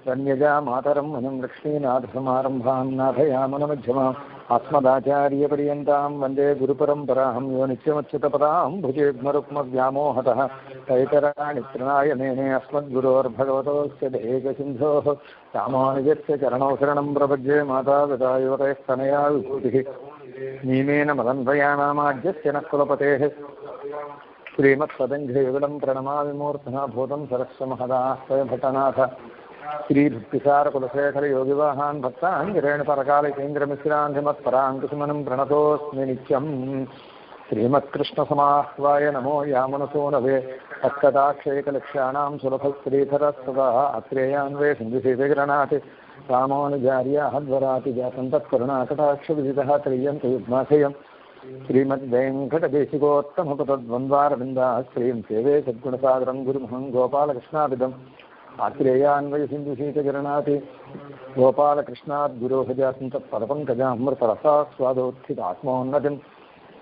రమ్యజా మాతరం మనం లక్ష్మీనాథసమారంభాం నాథయామనమధ్యమాం అస్మదాచార్యపర్యంతాం వందే గురుపరంపరాం యో నిత్యమచ్యుతపదాం భుజేగ్మరుక్మవ్యామోహతః తైతరాణి తృణాయమేనే అస్మద్గురోర్భగవతోస్య దేకసింధోః రామానుజస్య చరణౌ శరణం ప్రపద్యే మాతాపితా యువతయస్తనయా విభూతిః నీమేన మదన్వయానామాజ్యస్య నః కులపతేః శ్రీమత్పదంఘ్రియుగళం ప్రణమామి మూర్ధనా భూతం సరస్వ మహదాశ్రయ భటనాథ శ్రీభక్తిసారకులశేఖర యోగివాహాన్ భక్తాన్ గిరేణ పరకాళికేంద్రమిశ్రాంధిమత్పరాంకుశమనం ప్రణతోస్మి నిత్యం శ్రీమత్కృష్ణసమాహ్వాయ నమో యామనసోనవే తత్కటాక్షైకలక్ష్యాణాం సులభశ్రీధరస్తదా అత్రేయాన్వే సింధుసేవిగ్రణాతి రామానుజార్యాహద్వరాతి జాతం తత్కరుణాకటాక్షవిదితః త్రియంత యుగ్మాశయం శ్రీమద్వేంకటదేశికోత్తమపతద్వంద్వారవిందా శ్రీం సేవే సద్గుణసాగరం గురుమహం గోపాలకృష్ణాభిదం ఆత్రేయాన్వయ సింధుశీతగిరణాతి గోపాలకృష్ణాద్గురోహజాతం తత్పదపంకజామృతరసాస్వాదోత్థితాత్మోన్నతిం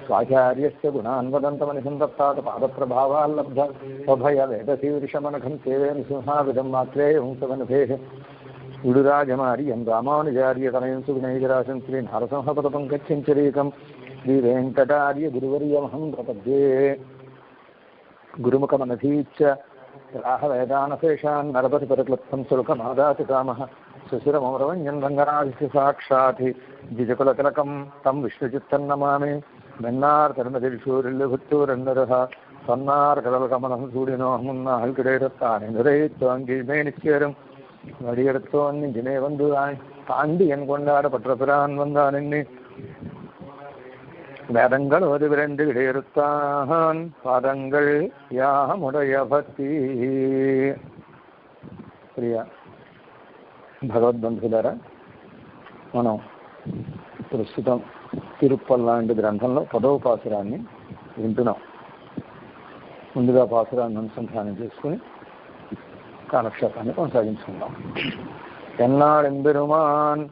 స్వాచార్యస్య గుణాన్వదంతమనిహం దత్తాత పాదప్రభావాల్లబ్ధ స్వభయ వేదశీర్షమనఘం సేవే నృసింహావిదం ఆత్రేయం సవనభేః విడురాజమార్యం రామానుజార్యతనయం సుగుణైజరాశం శ్రీ నారసింహపదపంకజంచరీకం శ్రీ వెంకటార్య గురువర్యమహం ప్రపద్యే గురుముఖమనధీచ్చ రాహవేదానశేషాన్ నరపతి పరిక్లుప్తం శుల్కమాదాతి కామః సుశిరమౌరవన్యం రంగనాథస్య సాక్షాత్ జిజకులతిలకం తం విష్ణుచిత్తం నమామి వెన్నార్ తిరుమతిశూరిల్లుగుత్తూరన్నరః సన్నార్ కడలకమలం సూడినో మున్నాహల్ கிடைத்தானே நிறைத்துவாங்கி மேனிச்சேரும் வடியெடுத்தோன் நெஞ்சினை வந்து தாண்டி என் கொண்டாட பற்றபிரான் வந்தான் என்னை வேதங்கள் ஒரு விரைந்து இடையிருத்தான் பாதங்கள் யாமுடைய பக்தி ప్రియ భగవద్బంధులారా, మనం ప్రస్తుతం తిరుప్పల్ లాంటి గ్రంథంలో 10వ పాసురాన్ని వింటున్నాం. ముందుగా పాసురాన్ని అనుసంధానం చేసుకుని కాలక్షేపాన్ని కొనసాగించుకుందాం. ఎన్నాడెంబెరుమాన్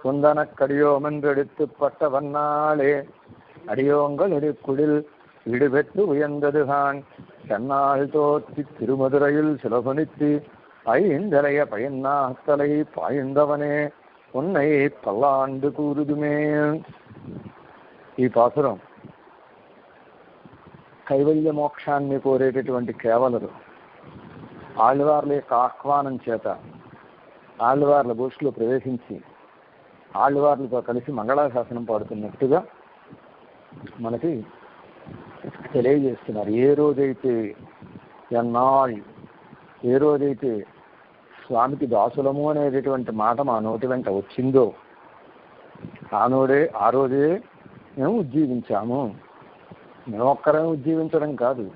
குந்தனக்கடியோமென்றெடுத்து பட்டவன்னாளே அடியோங்கள் குடில் ஈடுபெற்று உயர்ந்ததுகான் தன்னால் தோற்றி திருமதுரையில் சிலபனித்து ஐந்தலைய பயன்னாத்தலை பாய்ந்தவனே உன்னை பல்லாண்டு கூறுதுமே. ఈ పాసురం కైవల్య మోక్షాన్ని కోరేటటువంటి కేవలరు ఆళ్వార్ల యొక్క ఆహ్వానం చేత ఆళ్వార్ల గోష్ఠిలో ప్రవేశించి ఆళ్వార్లతో కలిసి మంగళాశాసనం పాడుతున్నట్టుగా మనకి తెలియజేస్తున్నారు. ఏ రోజైతే స్వామికి దాసులము అనేటటువంటి మాట మా నోటి వెంట వచ్చిందో ఆ రోజే మేము ఉజ్జీవించాము. మేము ఒక్కరే ఉజ్జీవించడం కాదు,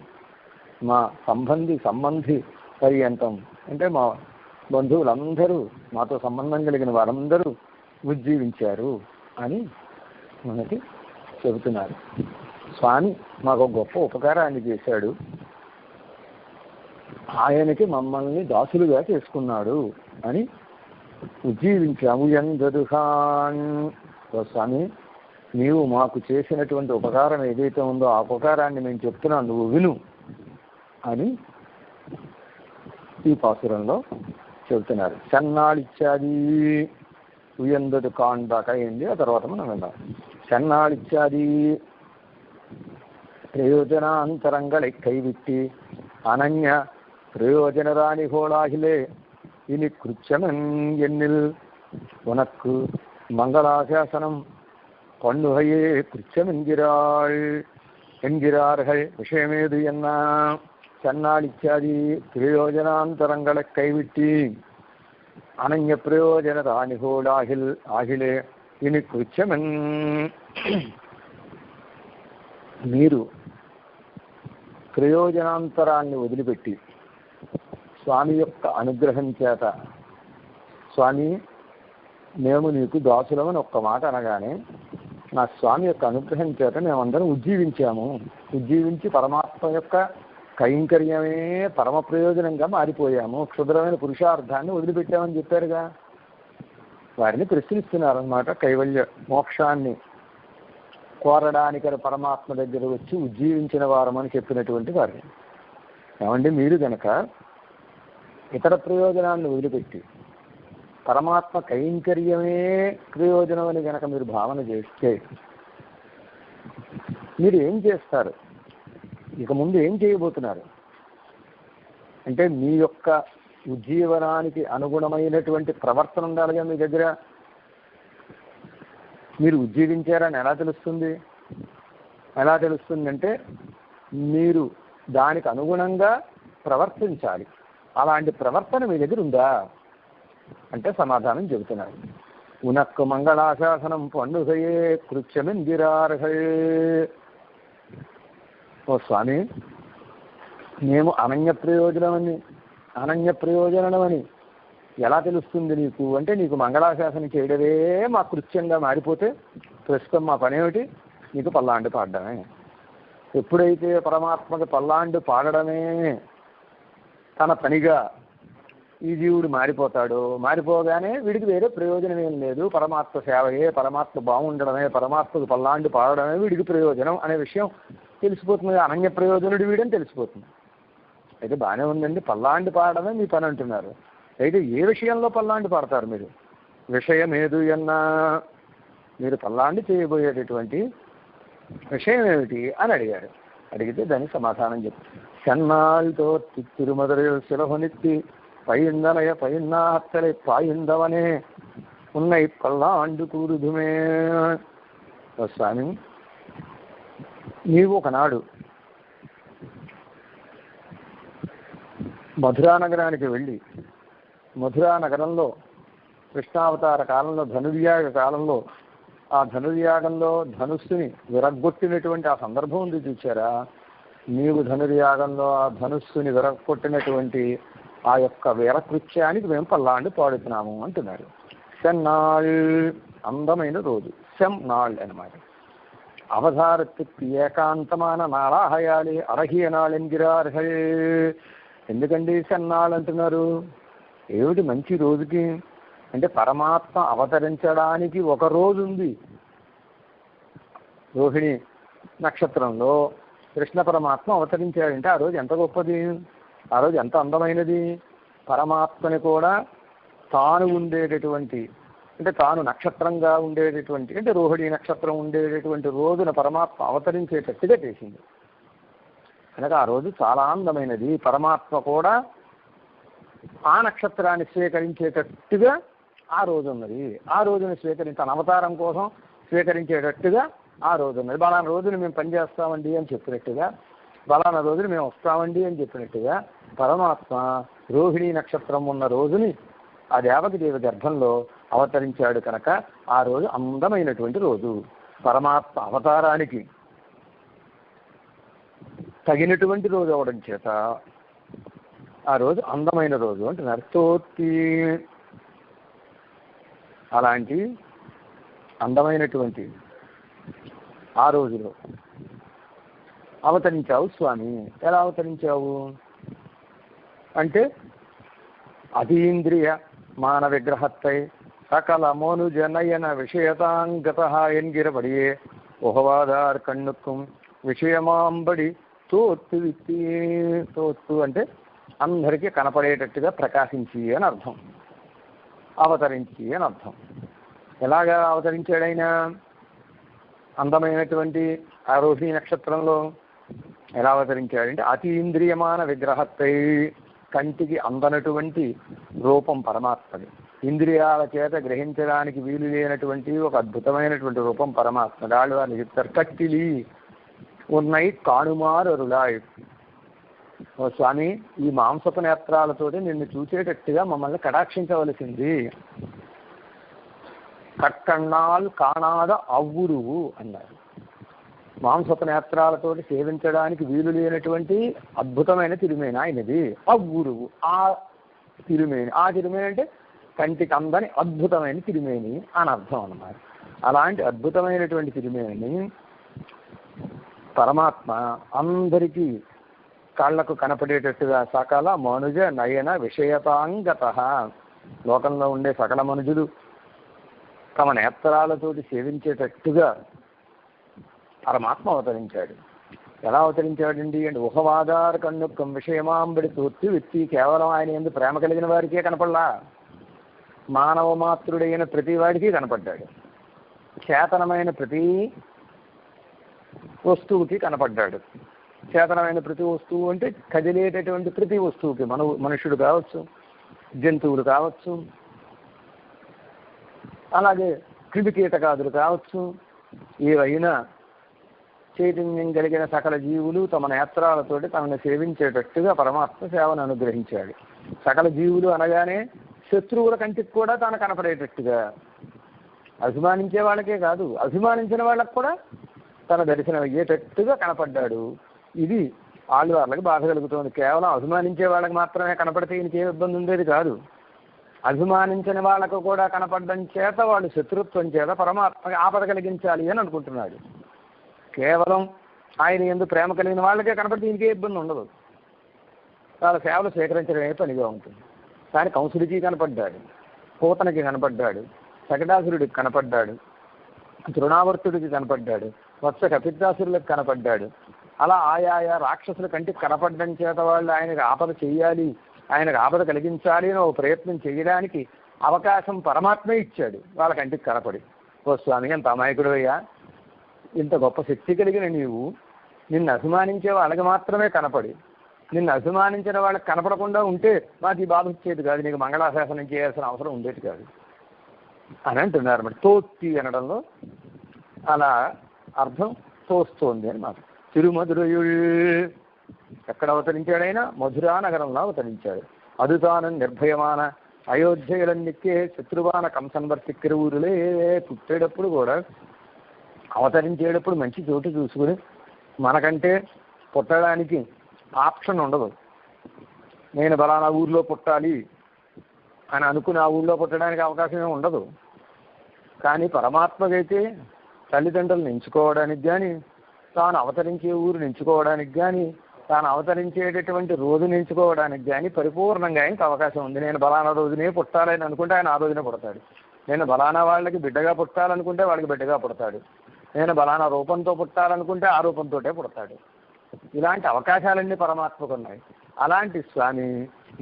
మా సంబంధి పర్యంతం అంటే మా బంధువులందరూ, మాతో సంబంధం కలిగిన వారందరూ ఉజ్జీవించారు అని మనకి చెబుతున్నారు. స్వామి మాకు గొప్ప ఉపకారాన్ని చేశాడు, ఆయనకి మమ్మల్ని దాసులుగా చేసుకున్నాడు అని ఉజ్జీవించాము. ఎందరుహాన్, స్వామి నీవు మాకు చేసినటువంటి ఉపకారం ఏదైతే ఉందో ఆ ఉపకారాన్ని మేము చెప్తున్నాను, నువ్వు విను అని ఈ పాసురంలో చెబుతున్నారు. చెన్నాళిచ్చాది ఉయందడు కాన్ దాకా అయింది, ఆ తర్వాత మనం విన్నాం. చెన్నాళిచ్చాది ప్రయోజనాంతరంగళை கைவிட்டு அனன்ய பிரயோஜனராணி கோளாகிலே இனி கிருச்சமன் எண்ணில் உனக்கு மங்களாசாசனம் பண்ணுகையே கிருச்சம் என்கிறார்கள். விஷயமேது என்ன? చెన్నాళిచ్చాది ప్రయోజనాంతరంగళை கைவிட்டு అనన్య ప్రయోజన రాణిహోళాహిలే ఇని కృత్యమన్. మీరు ప్రయోజనాంతరాన్ని వదిలిపెట్టి స్వామి యొక్క అనుగ్రహం చేత, స్వామి మేము నీకు దాసులమని ఒక్క మాట అనగానే నా స్వామి యొక్క అనుగ్రహం చేత మేమందరం ఉజ్జీవించి పరమాత్మ యొక్క కైంకర్యమే పరమ ప్రయోజనంగా మారిపోయాము, క్షుద్రమైన పురుషార్థాన్ని వదిలిపెట్టామని చెప్పారుగా. వారిని ప్రశ్నిస్తున్నారన్నమాట. కైవల్య మోక్షాన్ని కోరడానికి పరమాత్మ దగ్గర వచ్చి ఉజ్జీవించిన వారమని చెప్పినటువంటి వారిని. ఏమండి, మీరు కనుక ఇతర ప్రయోజనాన్ని వదిలిపెట్టి పరమాత్మ కైంకర్యమే ప్రయోజనం అని కనుక మీరు భావన చేస్తే మీరు ఏం చేస్తారు? ఇక ముందు ఏం చేయబోతున్నారు అంటే మీ యొక్క ఉజ్జీవనానికి అనుగుణమైనటువంటి ప్రవర్తన ఉండాలిగా మీ దగ్గర. మీరు ఉజ్జీవించారని ఎలా తెలుస్తుంది? ఎలా తెలుస్తుందంటే మీరు దానికి అనుగుణంగా ప్రవర్తించాలి. అలాంటి ప్రవర్తన మీ దగ్గర ఉందా అంటే సమాధానం చెబుతున్నారు. ఉనక్కు మంగళాశాసనం పండుగయే కృత్యమిందిరార్హే. ఓ స్వామి, మేము అనన్య ప్రయోజనమని ఎలా తెలుస్తుంది నీకు అంటే, నీకు మంగళాశాసనం చేయడమే మా కృత్యంగా మారిపోతే ప్రస్తుతం మా పనేమిటి? నీకు పల్లాండు పాడడమే. ఎప్పుడైతే పరమాత్మకి పల్లాండు పాడడమే తన పనిగా ఈ జీవుడు మారిపోగానే వీడికి వేరే ప్రయోజనం ఏం లేదు, పరమాత్మ సేవయే, పరమాత్మ బాగుండడమే, పరమాత్మకు పల్లాండు పాడడమే వీడికి ప్రయోజనం అనే విషయం తెలిసిపోతుంది. అనన్య ప్రయోజనుడు వీడని తెలిసిపోతుంది. అయితే బాగానే ఉందండి, పల్లాండు పాడడమే మీ పని అంటున్నారు. అయితే ఏ విషయంలో పల్లాండు పాడతారు మీరు? విషయం ఏదు అన్నా మీరు పల్లాండు చేయబోయేటటువంటి విషయం ఏమిటి అని అడిగారు. అడిగితే దానికి సమాధానం చెప్తారు. చెన్నాళ్ళతో తిరుమదరు శిలహొనిత్తి పైందనయ పైన్నాత్తలై పాయిందవనే ఉన్నై పల్లాండు కూరుదుమే. స్వామి, నీవు ఒకనాడు మధురా నగరానికి వెళ్ళి, మధురా నగరంలో కృష్ణావతార కాలంలో, ధనుర్యాగ కాలంలో, ఆ ధనుర్యాగంలో ధనుస్సుని విరగ్గొట్టినటువంటి ఆ సందర్భం ఉంది చూచారా? నీవు ధనుర్యాగంలో ఆ ధనుస్సుని విరగొట్టినటువంటి ఆ యొక్క వీరకృత్యానికి మేము పల్లాండు పాడుతున్నాము అంటున్నారు. సెన్నాళ్ అందమైన రోజు, సెం నాళ్ అనమాట. అవతారத்துக்கு ఏకాంతமான நாளாகையாலே அழகிய நாள் என்கிறார்கள். ఎందుకండి సెన్నాళ్ళు అంటున్నారు? ఏమిటి మంచి రోజుకి అంటే, పరమాత్మ అవతరించడానికి ఒక రోజు ఉంది. రోహిణి నక్షత్రంలో కృష్ణ పరమాత్మ అవతరించాడంటే ఆ రోజు ఎంత గొప్పది, ఆ రోజు ఎంత అందమైనది. పరమాత్మని కూడా తాను ఉండేటటువంటి అంటే తాను నక్షత్రంగా ఉండేటటువంటి అంటే రోహిణి నక్షత్రం ఉండేటటువంటి రోజున పరమాత్మ అవతరించేటట్టుగా చేసింది. కనుక ఆ రోజు చాలా అందమైనది. పరమాత్మ కూడా ఆ నక్షత్రాన్ని స్వీకరించేటట్టుగా ఆ రోజు ఉన్నది. ఆ రోజును తన అవతారం కోసం స్వీకరించేటట్టుగా ఆ రోజు ఉన్నది. బలానా రోజున మేము పనిచేస్తామండి అని చెప్పినట్టుగా, బలానా రోజున మేము వస్తామండి అని చెప్పినట్టుగా పరమాత్మ రోహిణి నక్షత్రం ఉన్న రోజుని ఆ దేవకి గర్భంలో అవతరించాడు. కనుక ఆ రోజు అందమైనటువంటి రోజు. పరమాత్మ అవతారానికి తగినటువంటి రోజు అవడం చేత ఆ రోజు అందమైన రోజు అంటున్నారు. తోత్తి అలాంటి అందమైనటువంటి ఆ రోజులో అవతరించావు స్వామి. ఎలా అవతరించావు అంటే, అతీంద్రియ మాన విగ్రహత్తై సకల మోనుజనయన விஷயதாங்கத என்கிறபடியே ஒகவாதார் கண்ணுக்கும் విషయమాంబడి తోత్తు విత్తి. తోత్తు అంటే అందరికీ కనపడేటట్టుగా ప్రకాశించి అని అర్థం, అవతరించి అని అర్థం. ఎలాగా అవతరించాడైనా అందమైనటువంటి ఆ రోహిణి నక్షత్రంలో ఎలా అవతరించాడంటే, అతీంద్రియమాన విగ్రహత్తై కంటికి అందనటువంటి రూపం పరమాత్మది. ఇంద్రియాల చేత గ్రహించడానికి వీలు లేనటువంటి ఒక అద్భుతమైనటువంటి రూపం పరమాత్మది. వాళ్ళు చెప్తారు, కట్టిలి ఉన్నై కాణుమారులాయ్. ఓ స్వామి, ఈ మాంసపు నేత్రాలతోటి నిన్ను చూసేటట్టుగా మమ్మల్ని కటాక్షించవలసింది. కట్టన్నాల్ కాణాద అవ్వురువు అన్నారు. మాంసపు నేత్రాలతోటి సేవించడానికి వీలు లేనటువంటి అద్భుతమైన తిరుమేని ఆయనది. అవ్వురువు ఆ తిరుమేని. ఆ తిరుమేని అంటే కంటికి అందని అద్భుతమైన తిరుమేని అని అర్థం అన్నమాట. అలాంటి అద్భుతమైనటువంటి తిరుమేని పరమాత్మ అందరికీ కాళ్లకు కనపడేటట్టుగా సకల మనుజ నయన విషయతాంగత, లోకంలో ఉండే సకల మనుజులు తమ నేత్రాలతోటి సేవించేటట్టుగా పరమాత్మ అవతరించాడు. ఎలా అవతరించాడండి అంటే ఉహవాదార కన్నుక్కం విషయమాంబడి తూర్తి వ్యక్తి కేవలం ఆయన ఎందు ప్రేమ కలిగిన వారికే కనపడలా, మానవ మాతృడైన ప్రతి వాడికి కనపడ్డాడు. చేతనమైన ప్రతి వస్తువుకి కనపడ్డాడు. చేతనమైన ప్రతి వస్తువు అంటే కదిలేటటువంటి ప్రతి వస్తువుకి, మనుషుడు కావచ్చు, జంతువులు కావచ్చు, అలాగే క్రిమికీటకాదులు కావచ్చు, ఏవైనా చైతన్యం కలిగిన సకల జీవులు తమ నేత్రాలతోటి తనను సేవించేటట్టుగా పరమాత్మ సేవను అనుగ్రహించాడు. సకల జీవులు అనగానే శత్రువుల కంటికి కూడా తాను కనపడేటట్టుగా, అభిమానించే వాళ్ళకే కాదు అభిమానించిన వాళ్ళకు కూడా తన దర్శనం అయ్యేటట్టుగా కనపడ్డాడు. ఇది ఆళ్వార్లకు బాధ కలుగుతోంది. కేవలం అభిమానించే వాళ్ళకి మాత్రమే కనపడితే ఇంకేం ఇబ్బంది ఉండేది కాదు. అభిమానించిన వాళ్ళకు కూడా కనపడడం చేత వాళ్ళు శత్రుత్వం చేత పరమాత్మకి ఆపద కలిగించాలి అని అనుకుంటున్నాడు. కేవలం ఆయన యందు ప్రేమ కలిగిన వాళ్ళకే కనపడితే ఇంకే ఇబ్బంది ఉండదు, వాళ్ళ సేవలు స్వీకరించడమే పనిగా ఉంటుంది. కానీ కంసుడికి కనపడ్డాడు, పూతనకి కనపడ్డాడు, శకటాసురుడికి కనపడ్డాడు, తృణావర్తుడికి కనపడ్డాడు, వత్స కపిత్తాసురులకు కనపడ్డాడు. అలా ఆయా రాక్షసుల కంటికి కనపడడం చేత వాళ్ళు ఆయనకు ఆపద చెయ్యాలి, ఆయనకు ఆపద కలిగించాలి అని ఒక ప్రయత్నం చేయడానికి అవకాశం పరమాత్మే ఇచ్చాడు వాళ్ళ కంటికి కనపడి. ఓ స్వామి, అంత అమాయకుడు అయ్యా, ఇంత గొప్ప శక్తి కలిగిన నీవు నిన్ను అభిమానించే వాళ్ళకి మాత్రమే కనపడి, నిన్ను అభిమానించిన వాళ్ళకి కనపడకుండా ఉంటే మాకు ఈ బాధ వచ్చేది కాదు, నీకు మంగళాశాసనం చేయాల్సిన అవసరం ఉండేది కాదు అని అంటున్నారు. మరి తోత్తి అనడంలో అలా అర్థం తోస్తోంది అని మాట. తిరుమధురయుల్ ఎక్కడ అవతరించాడైనా మధురా నగరంలో అవతరించాడు. అదుతానం నిర్భయమాన అయోధ్యలన్నికే శత్రువాన కంసన్వర్తిక్కిర ఊరులే. పుట్టేటప్పుడు కూడా అవతరించేటప్పుడు మంచి చోటు చూసుకుని, మనకంటే పుట్టడానికి ఆప్షన్ ఉండదు. నేను బలానా ఊర్లో పుట్టాలి అని అనుకుని ఆ ఊళ్ళో పుట్టడానికి అవకాశమే ఉండదు. కానీ పరమాత్మకైతే తల్లిదండ్రులను ఎంచుకోవడానికి కానీ, తాను అవతరించే ఊరుని ఎంచుకోవడానికి కానీ, తాను అవతరించేటటువంటి రోజుని ఎంచుకోవడానికి కానీ పరిపూర్ణంగా ఆయనకు అవకాశం ఉంది. నేను బలానా రోజునే పుట్టాలని అనుకుంటే ఆయన ఆ రోజునే పుడతాడు. నేను బలానా వాళ్ళకి బిడ్డగా పుట్టాలనుకుంటే వాళ్ళకి బిడ్డగా పుడతాడు. నేను బలానా రూపంతో పుట్టాలనుకుంటే ఆ రూపంతోటే పుడతాడు. ఇలాంటి అవకాశాలన్నీ పరమాత్మకు ఉన్నాయి. అలాంటి స్వామి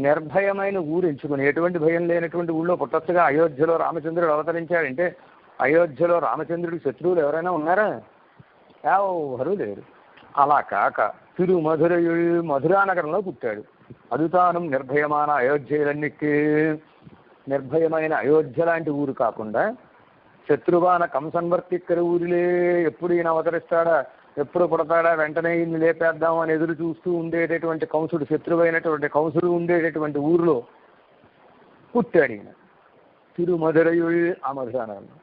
నిర్భయమైన ఊరు ఎంచుకుని, ఎటువంటి భయం లేనటువంటి ఊళ్ళో పుట్టొచ్చుగా. అయోధ్యలో రామచంద్రుడు అవతరించాడంటే అయోధ్యలో రామచంద్రుడికి శత్రువులు ఎవరైనా ఉన్నారా? ఎవరు లేరు. అలా కాక తిరుమధురయుల్ మధురా నగరంలో పుట్టాడు. అదుతానం నిర్భయమాన అయోధ్యలన్నికే, నిర్భయమైన అయోధ్య లాంటి ఊరు కాకుండా శత్రువాన కంసన్వర్తిక్కర ఊరిలే. ఎప్పుడు ఈయన అవతరిస్తాడా, ఎప్పుడు పుడతాడా, వెంటనే ఈయన్ని లేపేద్దాం అని ఎదురు చూస్తూ ఉండేటటువంటి కంసుడు, శత్రువైనటువంటి కంసుడు ఉండేటటువంటి ఊరిలో పుట్టాడు ఈయన. తిరుమధురయుల్ ఆ మధురా నగరంలో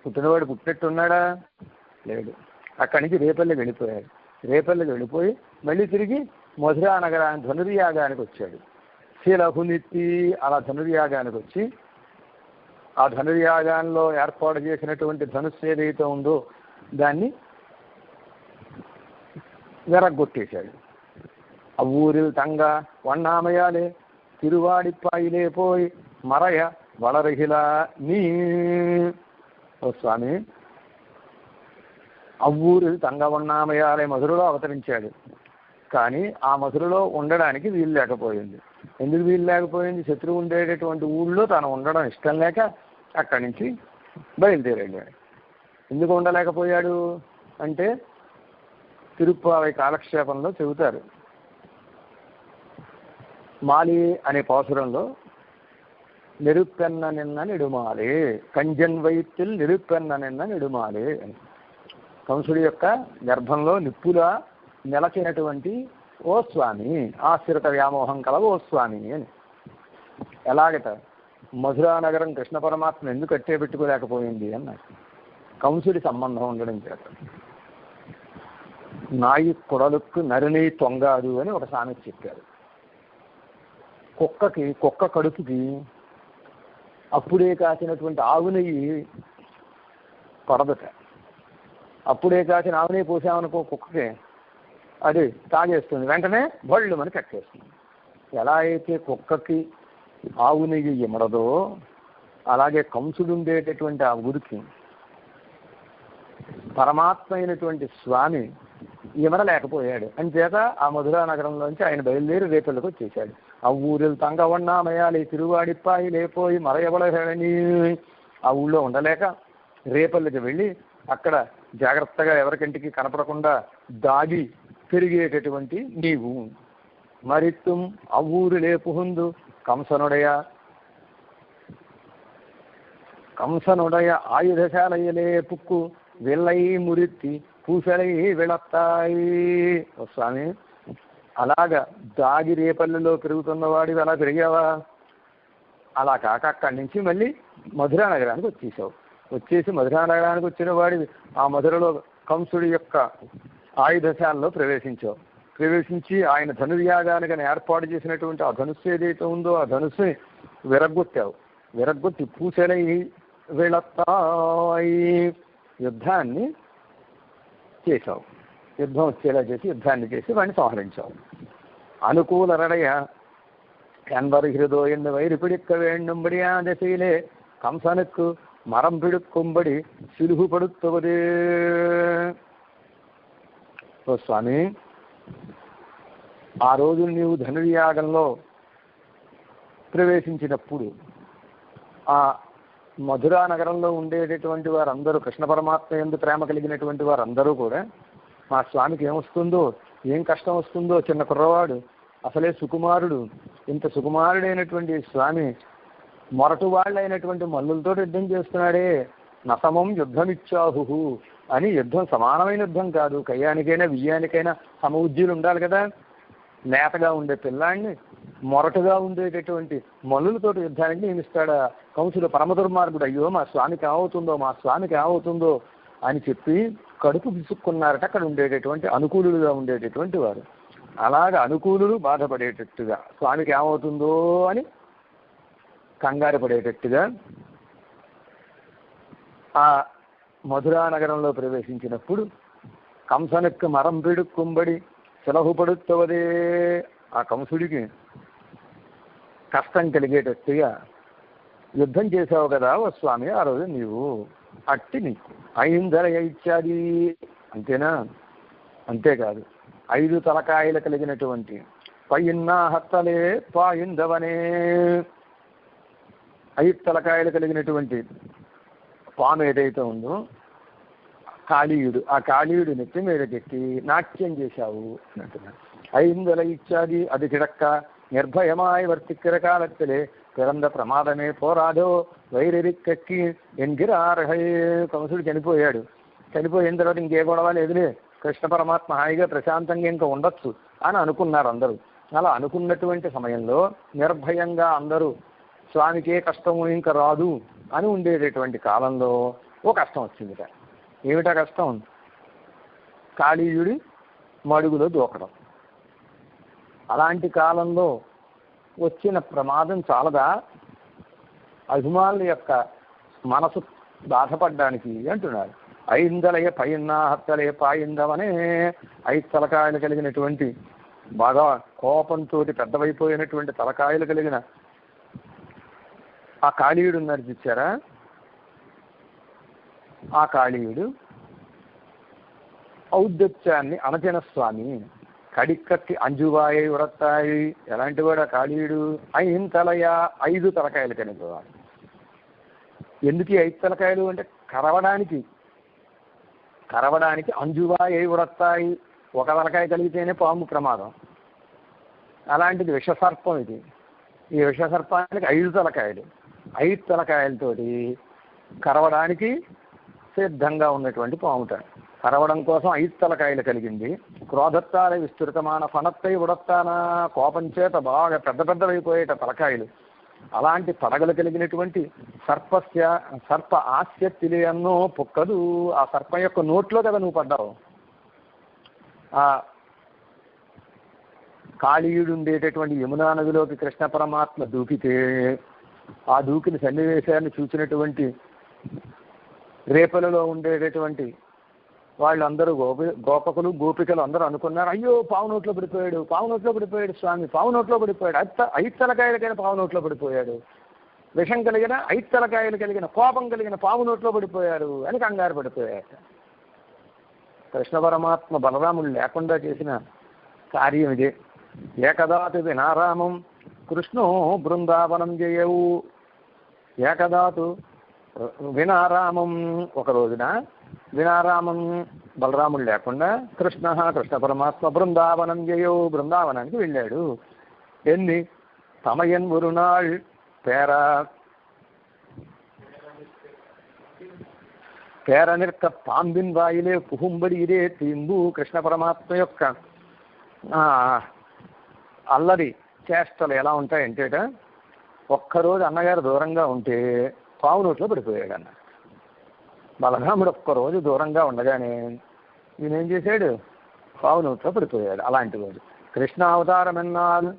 పుట్టినవాడు పుట్టినట్టున్నాడా? లేడు. అక్కడి నుంచి రేపల్లికి వెళ్ళిపోయాడు. రేపల్లికి వెళ్ళిపోయి మళ్ళీ తిరిగి మధురా నగరానికి ధనుర్యాగానికి వచ్చాడు. శిలహునిత్తి అలా ధనుర్యాగానికి వచ్చి ఆ ధనుర్యాగాల్లో ఏర్పాటు చేసినటువంటి ధనుస్సు ఏదైతే ఉందో దాన్ని వెరగొట్టేశాడు. ఆ ఊరిల్ తంగ వన్నామయాలే తిరువాడిపాయిలే పోయి మరయ వళరహిల నీ. ఓ స్వామి, అవ్వూరు తంగవన్నామయాలే మధురలో అవతరించాడు. కానీ ఆ మధురలో ఉండడానికి వీలు లేకపోయింది. ఎందుకు వీలు లేకపోయింది? శత్రువు ఉండేటటువంటి ఊళ్ళో తాను ఉండడం ఇష్టం లేక అక్కడి నుంచి బయలుదేరాడు. ఎందుకు ఉండలేకపోయాడు అంటే తిరుప్పావై కాలక్షేపంలో చెబుతారు. మాలి అనే పాసురంలో నిరుపెన్న నిన్న నిడుమాలే కంజన్ వైత్తిల్ నిరుపెన్న నిన్న నిడుమాలే అని, కంసుడి యొక్క గర్భంలో నిప్పులా నిలచినటువంటి ఓ స్వామి, ఆశ్రిత వ్యామోహం కల ఓ స్వామి అని. ఎలాగట మధురా నగరం కృష్ణ పరమాత్మ ఎందుకు కట్టే పెట్టుకోలేకపోయింది అన్నారు. కంసుడి సంబంధం ఉండడం చేత. నాయి కొడలుక్కు నరిని తొంగాదు అని ఒక సామెత చెప్పారు. కుక్క కడుపుకి అప్పుడే కాచినటువంటి ఆవు నెయ్యి పడదట. అప్పుడే కాచిన ఆవు నెయ్యి పోసామనుకో కుక్కకి, అది తాగేస్తుంది, వెంటనే బళ్ళు మనకి కట్టేస్తుంది. ఎలా అయితే కుక్కకి ఆవు నెయ్యి ఇమ్మడదో అలాగే కంసుడు ఉండేటటువంటి ఆ ఊరికి పరమాత్మ అయినటువంటి స్వామి ఇమడలేకపోయాడు. అంచేత ఆ మధురా నగరంలోంచి ఆయన బయలుదేరి రేపల్లికి వచ్చేసాడు. ఆ ఊరిల్ తంగవన్నామయాలి తిరువాడిప్పాయి లేపోయి మరయబడని ఆ ఊళ్ళో ఉండలేక రేపల్లికి వెళ్ళి అక్కడ జాగ్రత్తగా ఎవరికంటికి కనపడకుండా దాగి పెరిగేటటువంటి నీవు మరిత్తుం ఆ ఊరు లేపుహుందు కంసనుడయ ఆయుధశాలయలే పుక్కు వెళ్ళై మురిత్తి పూసలై వెళత్తాయి. స్వామి అలాగా దాగి రేపల్లిలో పెరుగుతున్నవాడివి అలా పెరిగావా? అలా కాక అక్కడి నుంచి మళ్ళీ మధురా నగరానికి వచ్చేసి మధురా నగరానికి వచ్చిన వాడివి ఆ మధురలో కంసుడి యొక్క ఆయుధశాలలో ప్రవేశించి ఆయన ధనుర్యాగానికి ఏర్పాటు చేసినటువంటి ఆ ధనుస్సు ఏదైతే ఉందో ఆ ధనుస్సుని విరగ్గొట్టి పూసలై వెళతాయి యుద్ధాన్ని చేశావు. యుద్ధం వచ్చేలా చేసి యుద్ధాన్ని చేసి వాడిని సంహరించావు. అనుకూలరడయ கண்வர் ஹிருதோயன் வயிறு பிடிக்க வேண்டும்படியா திசையிலே కంసనుకు మరం పిడుక్కుంబడి సిలుహుపడుతువదే. ఓ స్వామి, ఆ రోజు నీవు ధనుర్యాగంలో ప్రవేశించినప్పుడు ఆ మధురా నగరంలో ఉండేటటువంటి వారందరూ, కృష్ణ పరమాత్మ యందు ప్రేమ కలిగినటువంటి వారందరూ కూడా మా స్వామికి ఏమొస్తుందో, ఏం కష్టం వస్తుందో, చిన్న కుర్రవాడు, అసలే సుకుమారుడు, ఇంత సుకుమారుడైనటువంటి స్వామి మొరటు వాళ్ళైనటువంటి మల్లులతో యుద్ధం చేస్తున్నాడే, నసమం యుద్ధమిచ్చాహు అని. యుద్ధం సమానమైన యుద్ధం కాదు, కయ్యానికైనా వియ్యానికైనా సమఉజ్జీలు ఉండాలి కదా. నేతగా ఉండే పిల్లాన్ని మొరటుగా ఉండేటటువంటి మల్లులతో యుద్ధానికి నియమిస్తాడా కంసుడు? పరమ దుర్మార్గుడు. అయ్యో మా స్వామికి ఏమవుతుందో అని చెప్పి కడుపు విసుక్కున్నారట అక్కడ ఉండేటటువంటి అనుకూలులుగా ఉండేటటువంటి వారు. అలాగా అనుకూలులు బాధపడేటట్టుగా, స్వామికి ఏమవుతుందో అని కంగారు పడేటట్టుగా ఆ మధురా నగరంలో ప్రవేశించినప్పుడు కంసనుకు మరం పిడుక్కుంబడి సులభపడుతువదే. ఆ కంసుడికి కష్టం కలిగేటట్టుగా యుద్ధం చేసావు కదా ఓ స్వామి ఆ రోజు నీవు. అట్టి నీకు ఐందర ఇచ్చాది, అంతేనా? అంతేకాదు, 5 తలకాయలు కలిగినటువంటి పైన్నా హత్తలే పాయిందవనే, 5 తలకాయలు కలిగినటువంటి పాము ఏదైతే ఉందో కాళీయుడు, ఆ కాళీయుడు నెత్తి మీద పెట్టి నాట్యం చేశావు అంటున్నాడు. ఐందల ఇచ్చాది అది కిడక్క నిర్భయమాయి వర్తిక్కిర కాలத்திலே పిరంద ప్రమాదమే పోరాదో వైరెరిక్కక్కి ఎన్గిరార్హే. కంసుడు చనిపోయిన తర్వాత ఇంకే గొడవ లేదులే, కృష్ణ పరమాత్మ హాయిగా ప్రశాంతంగా ఇంకా ఉండొచ్చు అని అనుకున్నారు అందరూ. అలా అనుకున్నటువంటి సమయంలో నిర్భయంగా అందరూ స్వామికే కష్టము ఇంకా రాదు అని ఉండేటటువంటి కాలంలో ఓ కష్టం వచ్చిందిట. ఏమిటా కష్టం? కాళీయుడి మడుగులో దూకడం. అలాంటి కాలంలో వచ్చిన ప్రమాదం చాలదా అభిమానుల యొక్క మనసు బాధపడ్డానికి అంటున్నారు. ఐందలయ పైన్నా హత్తలే పాయిందవనే, 5 తలకాయలు కలిగినటువంటి బాగా కోపంతో పెద్దవైపోయినటువంటి తలకాయలు కలిగిన ఆ కాళీయుడు ఉన్నారు చూచారా, ఆ కాళీయుడు ఔద్ధత్యాన్ని అనజన స్వామి కడిక్కట్టి అంజువాయి ఉరత్తాయి. ఎలాంటి వాడు ఆ కాళీయుడు? 5 తలకాయలు కలిగినవాడు. ఎందుకు 5 తలకాయలు అంటే కరవడానికి అంజువాయి ఉరత్తాయి. ఒక తలకాయ కలిగితేనే పాము ప్రమాదం. అలాంటిది విషసర్పం ఇది. ఈ విషసర్పానికి 5 తలకాయలు. 5 తలకాయలతోటి కరవడానికి సిద్ధంగా ఉన్నటువంటి పాముట. కరవడం కోసం 5 తలకాయలు కలిగింది. క్రోధత్తాల విస్తృతమాన ఫనత్తై ఉడత్తానా, కోపం చేత బాగా పెద్దవైపోయేట తలకాయలు. అలాంటి పడగలు కలిగినటువంటి సర్ప ఆస్యత్తిలే అన్నో పొక్కదు. ఆ సర్పం యొక్క నోట్లో కదా నువ్వు పడ్డావు. ఆ కాళీయుడు ఉండేటటువంటి యమునా నదిలోకి కృష్ణ పరమాత్మ దూకితే ఆ దూకిన సన్నివేశాన్ని చూసినటువంటి రేపలలో ఉండేటటువంటి వాళ్ళందరూ గోపకులు గోపికలు అందరూ అనుకున్నారు, అయ్యో పావు నోట్లో పడిపోయాడు స్వామి, పావు నోట్లో పడిపోయాడు. 5 తలకాయలకైనా పావు నోట్లో పడిపోయాడు. విషం కలిగిన 5 తలకాయలు కలిగిన కోపం కలిగిన పావు నోట్లో పడిపోయారు అని కంగారు పడిపోయాడు. కృష్ణ పరమాత్మ బలరాములు లేకుండా చేసిన కార్యం ఇదే. ఏకదాతు వినారామం కృష్ణో బృందావనం జయవు. ఏకదాతు వినారామం, ఒక రోజున వినారామం బలరాముడు లేకుండా కృష్ణ పరమాత్మ బృందావనం జయవు, బృందావనానికి వెళ్ళాడు. ఎన్ని తమయన్ ஒரு நாள் పేరనిర్క పాంబిన్ వాయిలే పుహుంబడి ఇదే తీంబు. కృష్ణ పరమాత్మ యొక్క అల్లరి చేష్టలు ఎలా ఉంటాయంటేట, ఒక్కరోజు అన్నగారు దూరంగా ఉంటే పావు నోట్లో పడిపోయాడు అన్న. బలరాముడు ఒక్కరోజు దూరంగా ఉండగానే ఈయనేం చేశాడు, పావు నోట్లో పడిపోయాడు. అలాంటి రోజు కృష్ణావతారం ఎన్నాళ్ళు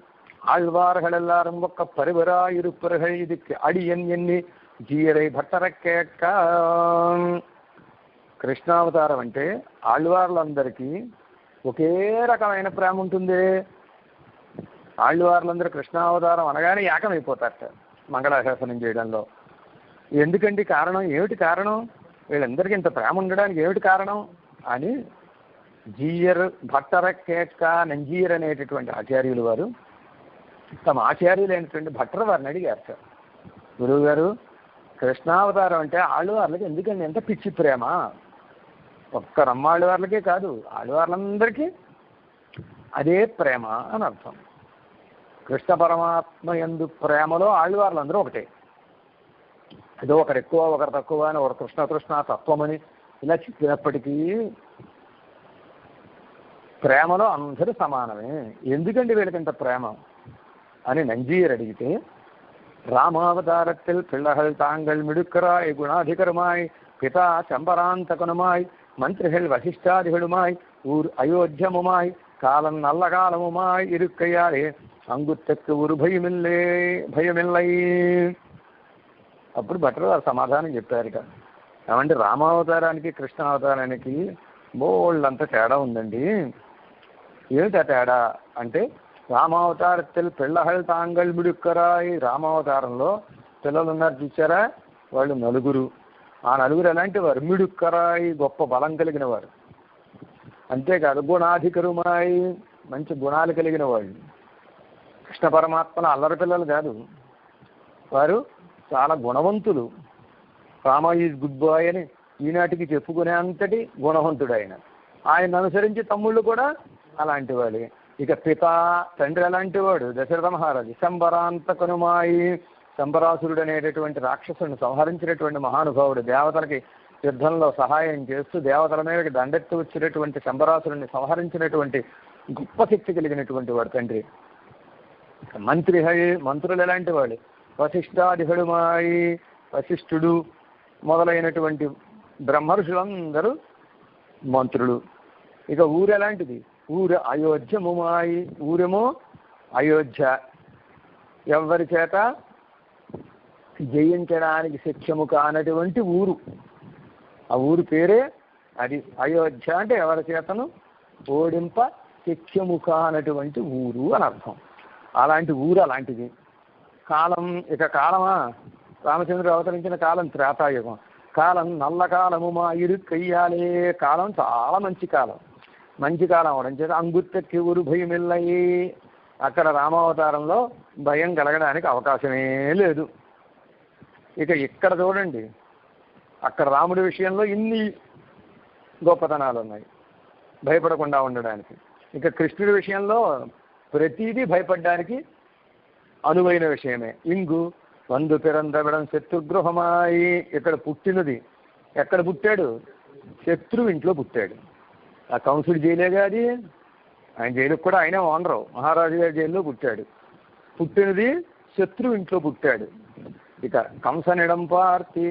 ஆழ்வார்கள் எல்லாரும் ஒக்க பரிவராயிருப்பர்கள் இதுக்கு அடியன் ఎన్ని జీయరై భట్టరకేక. కృష్ణావతారం అంటే ఆళ్వార్లందరికీ ఒకే రకమైన ప్రేమ ఉంటుంది. ఆళ్వార్లందరూ కృష్ణావతారం అనగానే ఏకమైపోతారట మంగళాశాసనం చేయడంలో. ఎందుకండి కారణం ఏమిటి? కారణం వీళ్ళందరికీ ఇంత ప్రేమ ఉండడానికి ఏమిటి కారణం అని జీయర్ భట్టరకేక నంజీయర్ అనేటటువంటి ఆచార్యులు వారు తమ ఆచార్యులైనటువంటి భట్టర్ వారిని అడిగారు. సార్ గురువు గారు, కృష్ణావతారం అంటే ఆళ్వార్లకి ఎందుకండి ఎంత పిచ్చి ప్రేమ? ఒక్క రమ్మాళ్ళవార్లకే కాదు, ఆళ్వార్లందరికీ అదే ప్రేమ అని అర్థం. కృష్ణ పరమాత్మ యందు ప్రేమలో ఆళ్వార్లందరూ ఒకటే. ఏదో ఒకరు ఎక్కువ ఒకరు తక్కువ అని, ఒకరు కృష్ణ తత్వమని ఇలా చెప్పినప్పటికీ ప్రేమలో అందరూ సమానమే. ఎందుకండి వీళ్ళకింత ప్రేమ అని నంజీయర్ అడిగితే, రామావతారத்தில் பிள்ளைகள் தாங்கள் மிடுக்கராய் குணாதிகருமாய் பிதா சம்பராந்தகனுமாய் மந்திரிகள் வசிஷ்டாதிகளுமாய் ஊர் அயோத்தியமுமாய் காலம் நல்ல காலமுமாய் இருக்கையாலே అంగుత్తకు ஒரு భయమిల్లై. అప్పుడు భట్టర్ వారు సమాధానం చెప్పారు. ఏమంటే రామావతారానికి కృష్ణావతారానికి బోళ్ళంత తేడా ఉందండి. ఏమిటి ఆ తేడా అంటే, రామావతారத்தில் పిల్లహల్ తాంగల్ మిడుక్కరాయి. రామావతారంలో పిల్లలు ఉన్నారు చూసారా, వాళ్ళు నలుగురు. ఆ నలుగురు ఎలాంటి వారు? మిడుక్కరాయి, గొప్ప బలం కలిగిన వారు. అంతేకాదు గుణాధికరుమాయి, మంచి గుణాలు కలిగిన వాళ్ళు. కృష్ణ పరమాత్మల అల్లరి పిల్లలు కాదు, వారు చాలా గుణవంతులు. రామ ఈజ్ గుడ్ బాయ్ అని ఈనాటికి చెప్పుకునే అంతటి గుణవంతుడు ఆయన. ఆయన అనుసరించి తమ్ముళ్ళు కూడా అలాంటి వాళ్ళే. ఇక పిత తండ్రి అలాంటి వాడు దశరథ మహారాజు. శంబరాంతకనుమాయి, శంబరాసురుడు అనేటటువంటి రాక్షసుని సంహరించినటువంటి మహానుభావుడు. దేవతలకి యుద్ధంలో సహాయం చేస్తూ దేవతల మీదకి దండెత్తి వచ్చినటువంటి శంబరాసురుని సంహరించినటువంటి గొప్ప శక్తి కలిగినటువంటి వాడు తండ్రి. మంత్రులు ఎలాంటి వాడు? వశిష్ఠాదిహుడుమాయి, వశిష్ఠుడు మొదలైనటువంటి బ్రహ్మర్షులందరూ మంత్రులు. ఇక ఊరు ఎలాంటిది? ఊరు అయోధ్యముమాయి, ఊరేమో అయోధ్య. ఎవరి చేత జయించడానికి శక్యము కానటువంటి ఊరు. ఆ ఊరు పేరే అది అయోధ్య. అంటే ఎవరి చేతను ఓడింప శక్యము కానటువంటి ఊరు అని అర్థం. అలాంటి ఊరు అలాంటిది. కాలం, ఇక కాలమా, రామచంద్రుడు అవతరించిన కాలం త్రేతాయుగం. కాలం నల్ల కాలము మా ఇరుక్కయ్యాలే. కాలం చాలా మంచి కాలం. మంచి కాలం అవడం చేత అంగుత్తకి ఊరు భయమిల్లయి. అక్కడ రామావతారంలో భయం కలగడానికి అవకాశమే లేదు. ఇక ఇక్కడ చూడండి, అక్కడ రాముడి విషయంలో ఇన్ని గొప్పతనాలు ఉన్నాయి భయపడకుండా ఉండడానికి. ఇక కృష్ణుడి విషయంలో ప్రతిదీ భయపడడానికి అనువైన విషయమే. ఇంగు వందు పిరందవిడం శత్రుగృహమాయి. ఇక్కడ పుట్టినది ఎక్కడ పుట్టాడు? శత్రువు ఇంట్లో పుట్టాడు. ఆ కంసుడి జైలేగా అది. ఆయన జైలుకు కూడా ఆయనే ఓనరు. మహారాజు గారి జైల్లో పుట్టాడు. పుట్టినది శత్రువు ఇంట్లో పుట్టాడు. ఇక కంసనిడం పార్తి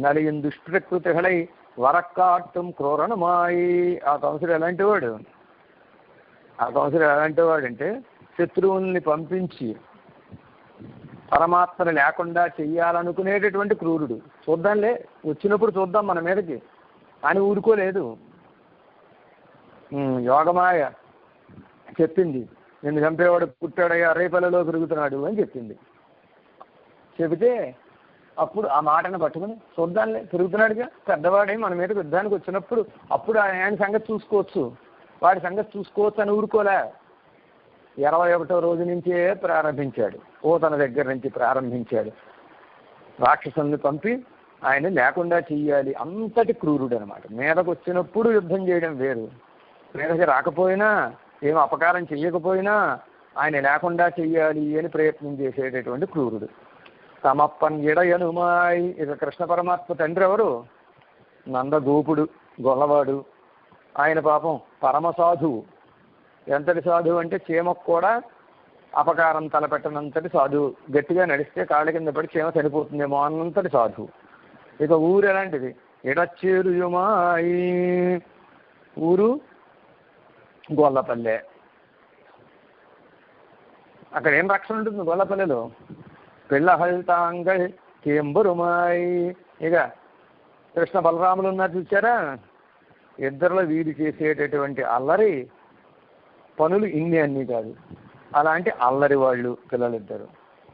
నలిగిన దుష్ప్రకృతిహళై వరక్కాట్టం క్రూరణమాయి. ఆ కంసుడు ఎలాంటి వాడు? ఆ కంసుడు ఎలాంటి వాడంటే, శత్రువుల్ని పంపించి పరమాత్మను లేకుండా చెయ్యాలనుకునేటటువంటి క్రూరుడు. చూద్దాంలే, వచ్చినప్పుడు చూద్దాం మన మీదకి అని ఊరుకోలేదు. యోగమాయ చెప్పింది, నిన్ను చంపేవాడు పుట్టాడయ్యా, రేపల్లలో పెరుగుతున్నాడు అని చెప్పింది. చెబితే అప్పుడు ఆ మాటను పట్టుకుని చూద్దాంలే తిరుగుతున్నాడుగా పెద్దవాడే మన మీదకి యుద్ధానికి వచ్చినప్పుడు అప్పుడు ఆయన సంగతి చూసుకోవచ్చు, వాడి సంగతి చూసుకోవచ్చు అని ఊరుకోలే. 21వ రోజు నుంచే ప్రారంభించాడు, తన దగ్గర నుంచి ప్రారంభించాడు. రాక్షసుల్ని పంపి ఆయన లేకుండా చెయ్యాలి. అంతటి క్రూరుడు అనమాట. మీదకు వచ్చినప్పుడు యుద్ధం చేయడం వేరు, మీదకి రాకపోయినా ఏం అపకారం చెయ్యకపోయినా ఆయన లేకుండా చెయ్యాలి అని ప్రయత్నం చేసేటటువంటి క్రూరుడు. తమప్పన్ ఇడయనుమాయి. ఇక కృష్ణ పరమాత్మ తండ్రి ఎవరు? నందగోపుడు, గొల్లవాడు. ఆయన పాపం పరమ సాధువు. ఎంతటి సాధువు అంటే చీమకు కూడా అపకారం తలపెట్టనంతటి సాధువు. గట్టిగా నడిస్తే కాళ్ళ కింద పడి చీమ చనిపోతుందేమో అన్నంతటి సాధువు. ఇక ఊరు ఎలాంటిది? ఇడచేరుయుమాయి. ఊరు గొల్లపల్లె. అక్కడ ఏం రక్షణ ఉంటుంది గొల్లపల్లెలో? పిల్లహల్తాంగల్ కేంబరుమాయి. ఇక కృష్ణ బలరాములు ఉన్నారు చూచారా, ఇద్దరిలో వీరు చేసేటటువంటి అల్లరి పనులు ఇన్ని అన్నీ కాదు, అలాంటి అల్లరి వాళ్ళు పిల్లలిద్దరు.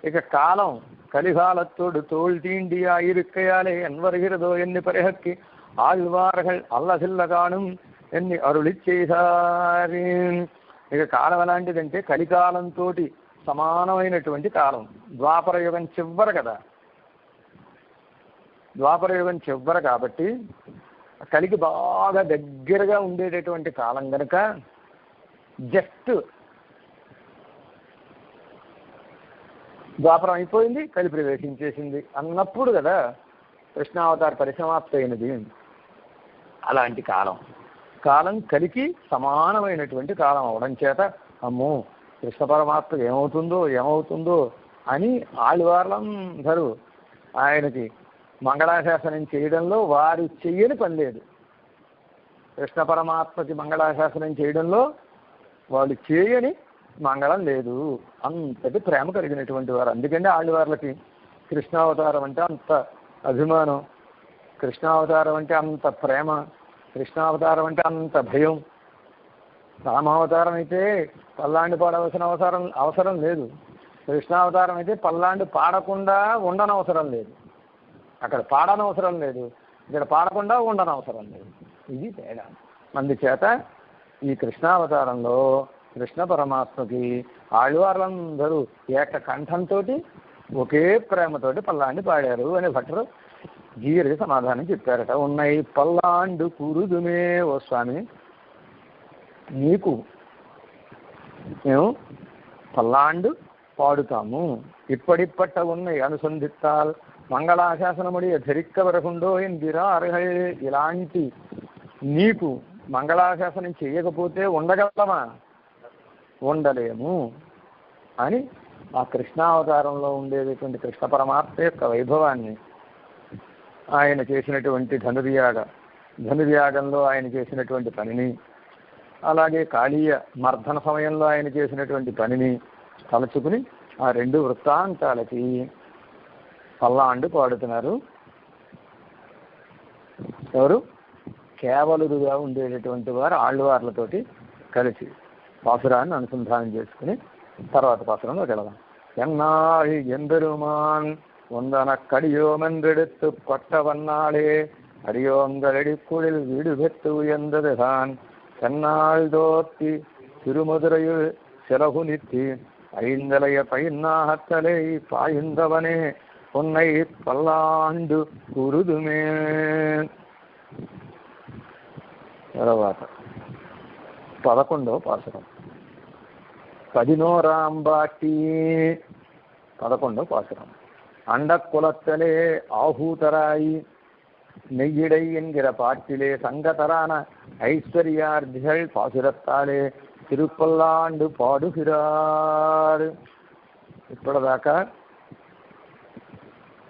ఇక కాలం కలికాలத்தோடு தோல் தீண்டி ஆயிருக்கையாலே என்வருகிறதோ எண்ணி பரிஹக்கி ஆழ்வார்கள் அல்லசிల్ల కాణం ఎన్ని అరుళి చేశారు. ఇక కాలం ఎలాంటిదంటే కలికాలంతో సమానమైనటువంటి కాలం. ద్వాపర యుగం చివర కదా, ద్వాపర యుగం చివర కాబట్టి కలికి బాగా దగ్గరగా ఉండేటటువంటి కాలం కనుక జస్ట్ ద్వాపరం అయిపోయింది, కలి ప్రవేశించేసింది అన్నప్పుడు కదా కృష్ణావతార పరిసమాప్తి అయినది. అలాంటి కాలం కలికి సమానమైనటువంటి కాలం అవడం చేత అమ్మో కృష్ణ పరమాత్మ ఏమవుతుందో అని ఆళ్వార్లందరూ ఆయనకి మంగళాశాసనం చేయడంలో వారు చెయ్యని పని లేదు. కృష్ణ పరమాత్మకి మంగళాశాసనం చేయడంలో వాళ్ళు చేయని మంగళం లేదు. అంతటి ప్రేమ కలిగినటువంటి వారు. అందుకంటే ఆళ్వార్లకి కృష్ణావతారం అంటే అంత అభిమానం, కృష్ణావతారం అంటే అంత ప్రేమ, కృష్ణావతారం అంటే అంత భయం. రామావతారం అయితే పల్లాండి పాడవలసిన అవసరం లేదు. కృష్ణావతారం అయితే పల్లాండి పాడకుండా ఉండనవసరం లేదు. అక్కడ పాడనవసరం లేదు, ఇక్కడ పాడకుండా ఉండనవసరం లేదు. ఇది తేడా. అందుచేత ఈ కృష్ణావతారంలో కృష్ణ పరమాత్మకి ఆళ్వార్లందరూ ఏకకంఠంతో ఒకే ప్రేమతోటి పల్లాండి పాడారు అని భట్టరు జీరికి సమాధానం చెప్పారట. ఉన్నాయి పల్లాండు కురుదుమే ఓ స్వామి, నీకు మేము పల్లాండు పాడుతాము. ఇప్పటిప్పట్ట ఉన్నాయి అనుసంధిత్తాల్ మంగళాశాసనముడి ధరిక్క వరకుండో ఎందిరార్హల్. ఇలాంటి నీకు మంగళాశాసనం చేయకపోతే ఉండగలమా? ఉండలేము అని ఆ కృష్ణావతారంలో ఉండేటటువంటి కృష్ణ పరమాత్మ యొక్క వైభవాన్ని, ఆయన చేసినటువంటి ధనుర్యాగంలో ఆయన చేసినటువంటి పనిని, అలాగే కాళీయ మర్దన సమయంలో ఆయన చేసినటువంటి పనిని తలుచుకుని ఆ రెండు వృత్తాంతాలకి పల్లాండు పాడుతున్నారు. ఎవరు? కేవలుడుగా ఉండేటటువంటి వారు ఆళ్వార్లతోటి కలిసి పాసురాన్ని అనుసంధానం చేసుకుని తర్వాత పాసురంలోకి వెళదాం. ఎన్నాళి ఎందరుమాన్ వందన కడియోమెందెడుతు కొట్టవన్నాళే அடியோங்களடிக்குழில் வீடு பெற்று உயர்ந்ததுதான் தன்னால் தோத்தி திருமதுரையில் சிறகுனித்தி ஐந்தலைய பைன்னாகத்தலை பாய்ந்தவனே பொன்னை பல்லாண்டு குருதுமே. తర్వాత 11వ పాసురం 11 பாசுரம். அண்டக்குலத்தலே ஆகூதராய் நெய்யிடை என்கிற பாட்டிலே சங்கதரான ஐஸ்வர்யார்த்திகள் பாசுரத்தாலே திருப்பல்லாண்டு పాడుகிறார். ఇప్పటిదాకా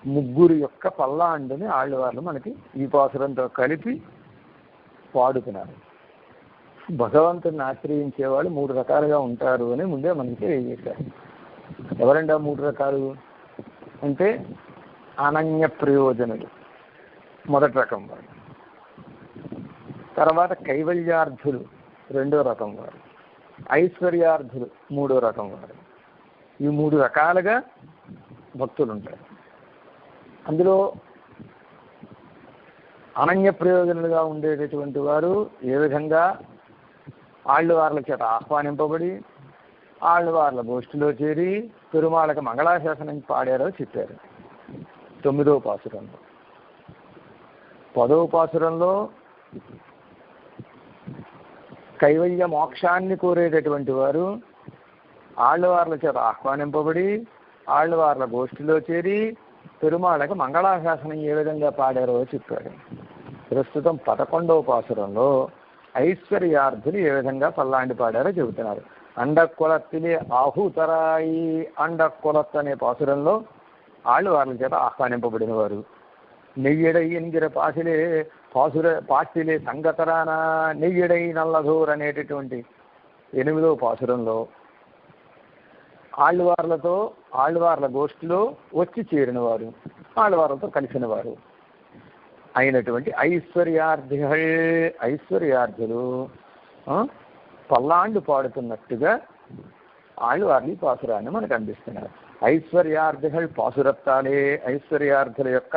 ముగ్గురు యొక్క పల్లాండుని ఆళ్వార్లు మనకి ఈ పాసురంతో కలిపి పాడుతున్నారు. భగవంతుని ఆశ్రయించేవాళ్ళు 3 రకాలుగా ఉంటారు అని ముందే మనకి తెలియజేశారు. ఎవరండి ఆ 3 రకాలు అంటే? అనన్య ప్రయోజనులు మొదటి రకం వారు, తర్వాత కైవల్యార్థులు రెండో రకం వారు, ఐశ్వర్యార్థులు మూడో రకం వారు. ఈ 3 రకాలుగా భక్తులు ఉంటారు. అందులో అనన్య ప్రయోజనులుగా ఉండేటటువంటి వారు ఏ విధంగా ఆళ్ళవార్ల చేత ఆహ్వానింపబడి ఆళ్ళవార్ల గోష్ఠిలో చేరి పెరుమాళకి మంగళాశాసనం పాడారో చెప్పారు 9వ పాసురంలో. 10వ పాసురంలో కైవల్య మోక్షాన్ని కోరేటటువంటి వారు ఆళ్ళవార్ల చేత ఆహ్వానింపబడి ఆళ్ళవార్ల గోష్ఠిలో చేరి పెరుమాళకి మంగళాశాసనం ఏ విధంగా పాడారో చెప్పాడు. ప్రస్తుతం 11వ పాసురంలో ఐశ్వర్యార్థులు ఏ విధంగా పల్లాండి పాడారో చెబుతున్నారు. అండకులత్తిలే ఆహుతరాయి అండకులత్ అనే పాసురంలో ఆళ్ళవార్ల చేత ఆహ్వానింపబడిన వారు. నెయ్యడై ఎన్గిర పాటిలే సంగతరాన నెయ్యడై నల్లధూర్ అనేటటువంటి 8వ పాసురంలో ఆళ్ళవార్ల గోష్ఠిలో వచ్చి చేరిన వారు, ఆళ్ళవార్లతో కలిసిన వారు అయినటువంటి ఐశ్వర్యార్థులు పల్లాండు పాడుతున్నట్టుగా ఆళ్ళవార్లి పాసురాన్ని మనకు అందిస్తున్నారు. ఐశ్వర్యార్థులు పాసురత్తాలే ఐశ్వర్యార్థుల యొక్క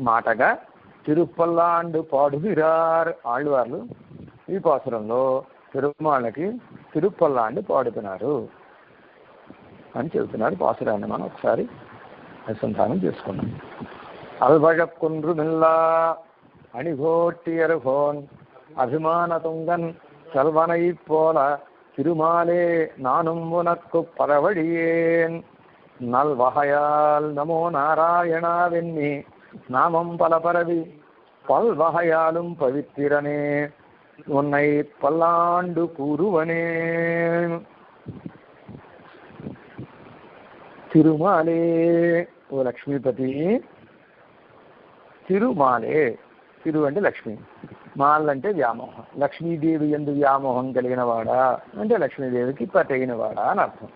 మాటగా తిరుపల్లాండు పాడుగిరార్ ఆళ్ళవార్లు ఈ పాసురంలో తిరుమలకి తిరుపల్లాండు పాడుతున్నారు అని చెబుతున్నారు. పాసురాన్ని మనం ఒకసారి అనుసంధానం చేసుకున్నాం. అల్వழக்குன்றுமில்லா அணிகோட்டியர்கோன் அபிமானதுங்கன் செல்வனை போல திருமாலே நானும் உனக்கு பரவழியேன் நல்வகையால் நமோ நாராயணாவென்னி நாமம் பல பரவி பல்வகையாலும் பவித்திரனே உன்னை பல்லாண்டு கூறுவனே. తిరుమాలే ఓ లక్ష్మీపతి, తిరుమాలే, తిరు అంటే లక్ష్మి, మాల్ అంటే వ్యామోహం, లక్ష్మీదేవి యందు వ్యామోహం కలిగిన వాడా అంటే లక్ష్మీదేవికి పతైన వాడా అని అర్థం.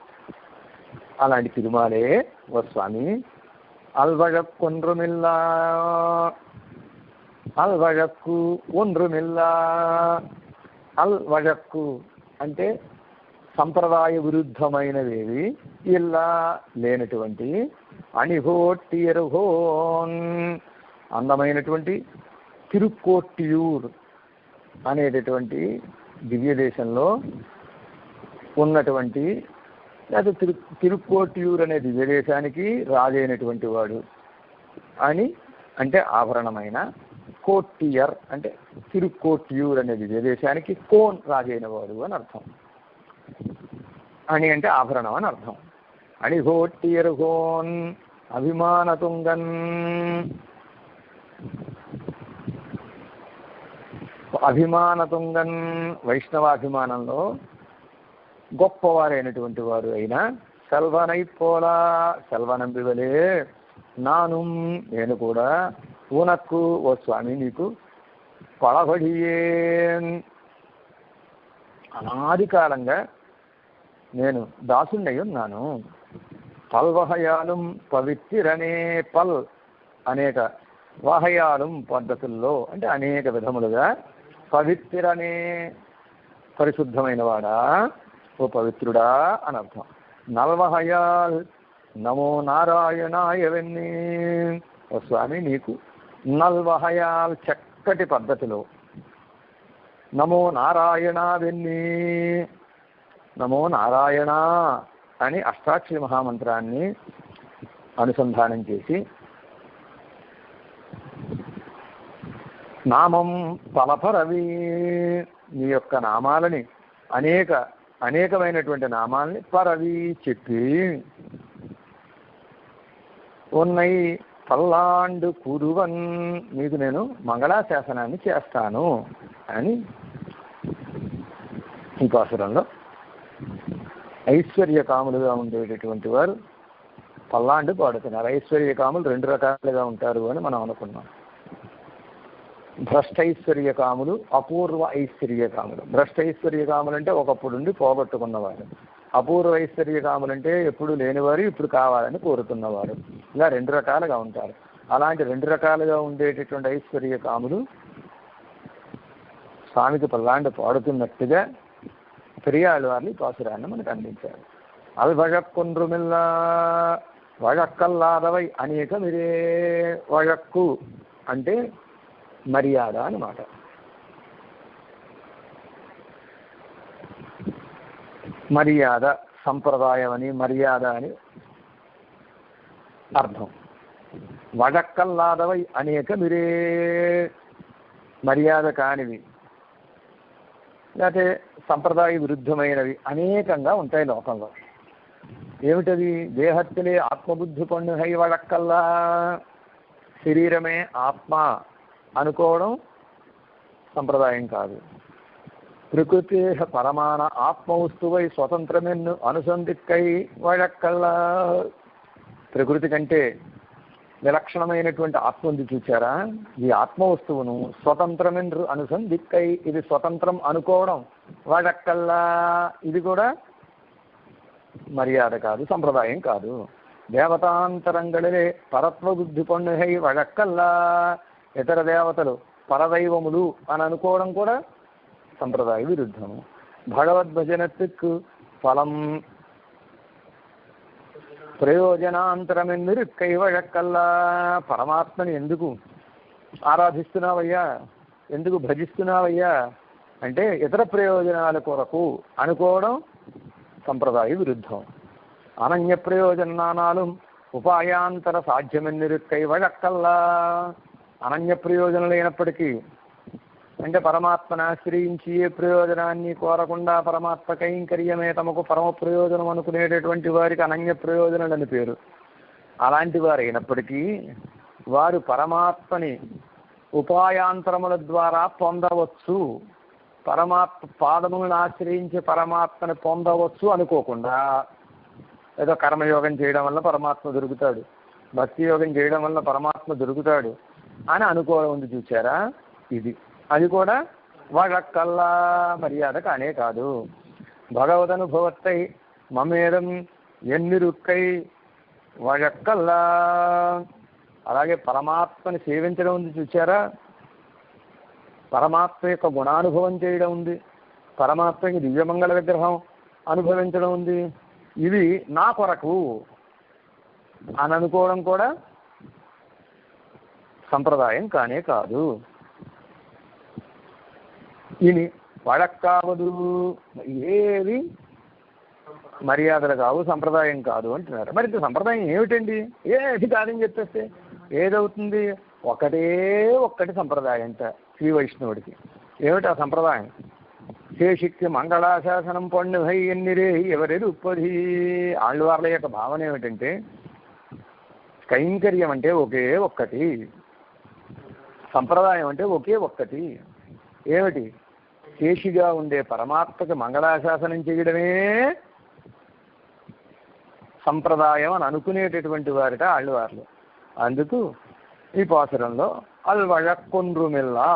అలాంటి తిరుమాలే ఓ స్వామి, అల్వழக்குன்றுமில்லா అల్వழకు ఒండ్రుమిల్లా, అల్వழకు అంటే సంప్రదాయ విరుద్ధమైనవేవి ఇలా లేనటువంటి అణిగోట్టియరుగోన్ అందమైనటువంటి తిరుక్కోట్టియూర్ అనేటటువంటి దివ్య దేశంలో ఉన్నటువంటి లేదా తిరుక్కోట్టియూర్ అనే దివ్య దేశానికి రాజైనటువంటి వాడు అని అంటే ఆభరణమైన, కోట్టియర్ అంటే తిరుక్కోట్టియూర్ అనే దివ్య దేశానికి కోన్ రాజైన వాడు అని అర్థం. అని అంటే ఆభరణం అని అర్థం. అణిగోట్టియరుగోన్ అభిమానతుంగన్, అభిమానతుంగన్ వైష్ణవాభిమానంలో గొప్పవారైనటువంటి వారు అయినా సెల్వనైపోలా సెల్వనంబివలే నాను నేను కూడా ఊనక్కు ఓ స్వామి నీకు పళబడియే అనాది కాలంగా నేను దాసున్నై ఉన్నాను. పల్వహయాలం పవిత్రనే పల్ అనేక వహయాలం పద్ధతుల్లో అంటే అనేక విధములుగా పవిత్రనే పరిశుద్ధమైన వాడా ఓ పవిత్రుడా అని అర్థం. నల్వహయాల్ నమో నారాయణాయవన్నీ ఓ స్వామి నీకు నల్వహయాల్ చక్కటి పద్ధతిలో నమో నారాయణావెన్నీ నమో నారాయణ అని అష్టాక్షరి మహామంత్రాన్ని అనుసంధానం చేసి నామం పలపరవి నీ యొక్క నామాలని అనేకమైనటువంటి నామాలని పరవి చెప్పి ఉన్నై పల్లాండు కురువన్ నీకు నేను మంగళాశాసనాన్ని చేస్తాను అని ఈ పాసురంలో ఐశ్వర్యకాములుగా ఉండేటటువంటి వారు పల్లాండు పాడుతున్నారు. ఐశ్వర్యకాములు 2 రకాలుగా ఉంటారు అని మనం అనుకున్నాం. భ్రష్టైశ్వర్యకాములు, అపూర్వ ఐశ్వర్యకాములు. భ్రష్టైశ్వర్యకాములు అంటే ఒకప్పుడుండి పోగొట్టుకున్నవారు. అపూర్వ ఐశ్వర్యకాములు అంటే ఎప్పుడు లేనివారు ఇప్పుడు కావాలని కోరుతున్నవారు. ఇలా 2 రకాలుగా ఉంటారు. అలాంటి 2 రకాలుగా ఉండేటటువంటి ఐశ్వర్యకాములు స్వామికి పల్లాండు పాడుతున్నట్టుగా పెరియాళ్ళ వారిని పాసురాన్ని మనకు అందించారు. అల్వழக்குன்றுமில்லா వழక్కల్లాదవై అనేకమిరే. వழక్కు అంటే మర్యాద అన్నమాట. మర్యాద, సంప్రదాయం అని, మర్యాద అని అర్థం. వழక్కల్లాదవై అనేకమిరే, మర్యాద కానివి లేకపోతే సంప్రదాయ విరుద్ధమైనవి అనేకంగా ఉంటాయి లోకంలో. ఏమిటది? దేహత్తులే ఆత్మబుద్ధి పన్ను హై వழక్కల్లా. శరీరమే ఆత్మ అనుకోవడం సంప్రదాయం కాదు. ప్రకృతి పరమాణ ఆత్మవస్తువై స్వతంత్రమెన్ను అనుసంధిక్కై వழక్కల్లా. ప్రకృతి కంటే విలక్షణమైనటువంటి ఆత్మ ఉంది చూచారా? ఈ ఆత్మవస్తువును స్వతంత్రమెన్ను అనుసంధిక్కై, ఇది స్వతంత్రం అనుకోవడం వழక్కల్లా. ఇది కూడా మర్యాద కాదు, సంప్రదాయం కాదు. దేవతాంతరంగళే పరత్వ బుద్ధి పన్నుహై వழక్కల్లా. ఇతర దేవతలు పరదైవములు అని అనుకోవడం కూడా సంప్రదాయ విరుద్ధము. భగవద్భజనత్తుకు ఫలం ప్రయోజనాంతరమెన్నిరుక్కై వழక్కల్లా. పరమాత్మని ఎందుకు ఆరాధిస్తున్నావయ్యా, ఎందుకు భజిస్తున్నావయ్యా అంటే ఇతర ప్రయోజనాల కొరకు అనుకోవడం సంప్రదాయ విరుద్ధం. అనన్య ప్రయోజనాలు ఉపాయాంతర సాధ్యమెన్నిరుక్కై వழక్కల్లా. అనన్య ప్రయోజనం లేనప్పటికీ, అంటే పరమాత్మను ఆశ్రయించి ఏ ప్రయోజనాన్ని కోరకుండా పరమాత్మ కైంకర్యమే తమకు పరమ ప్రయోజనం అనుకునేటటువంటి వారికి అనన్య ప్రయోజనాలని పేరు. అలాంటి వారు అయినప్పటికీ వారు పరమాత్మని ఉపాయాంతరముల ద్వారా పొందవచ్చు, పరమాత్మ పాదములను ఆశ్రయించి పరమాత్మని పొందవచ్చు అనుకోకుండా, ఏదో కర్మయోగం చేయడం వల్ల పరమాత్మ దొరుకుతాడు, భక్తి యోగం చేయడం వల్ల పరమాత్మ దొరుకుతాడు అని అనుకోవడం ఉంది చూచారా? ఇది అది కూడా వழక్కల్లా, మర్యాద కానే కాదు. భగవదనుభవత్తై మమేదం ఎన్నిరుక్కై వழక్కల్లా. అలాగే పరమాత్మని సేవించడం ఉంది చూచారా? పరమాత్మ యొక్క గుణానుభవం చేయడం ఉంది, పరమాత్మకి దివ్యమంగళ విగ్రహం అనుభవించడం ఉంది. ఇవి నా కొరకు అని అనుకోవడం కూడా సంప్రదాయం కానే కాదు. ఇని వழక్కావదు, ఏవి మర్యాదలు కావు, సంప్రదాయం కాదు అంటున్నారు. మరి ఇంత సంప్రదాయం ఏమిటండి? ఏది కాదని చెప్పేస్తే ఏదవుతుంది? ఒక్కటి సంప్రదాయం అంట శ్రీ వైష్ణవుడికి. ఏమిటి ఆ సంప్రదాయం? శేషిక్కి మంగళాశాసనం పన్ను హై ఎన్నిరే ఎవరెరు ఉప్పది. ఆళ్వార్ల యొక్క భావన ఏమిటంటే కైంకర్యం అంటే ఒకే ఒక్కటి, సంప్రదాయం అంటే ఒకే ఒక్కటి. ఏమిటి? శేషిగా ఉండే పరమాత్మకి మంగళాశాసనం చేయడమే సంప్రదాయం అని అనుకునేటటువంటి వారిట ఆళ్వార్లు. అందుకు ఈ పాసురంలో అల్వழకొన్రుమిల్లా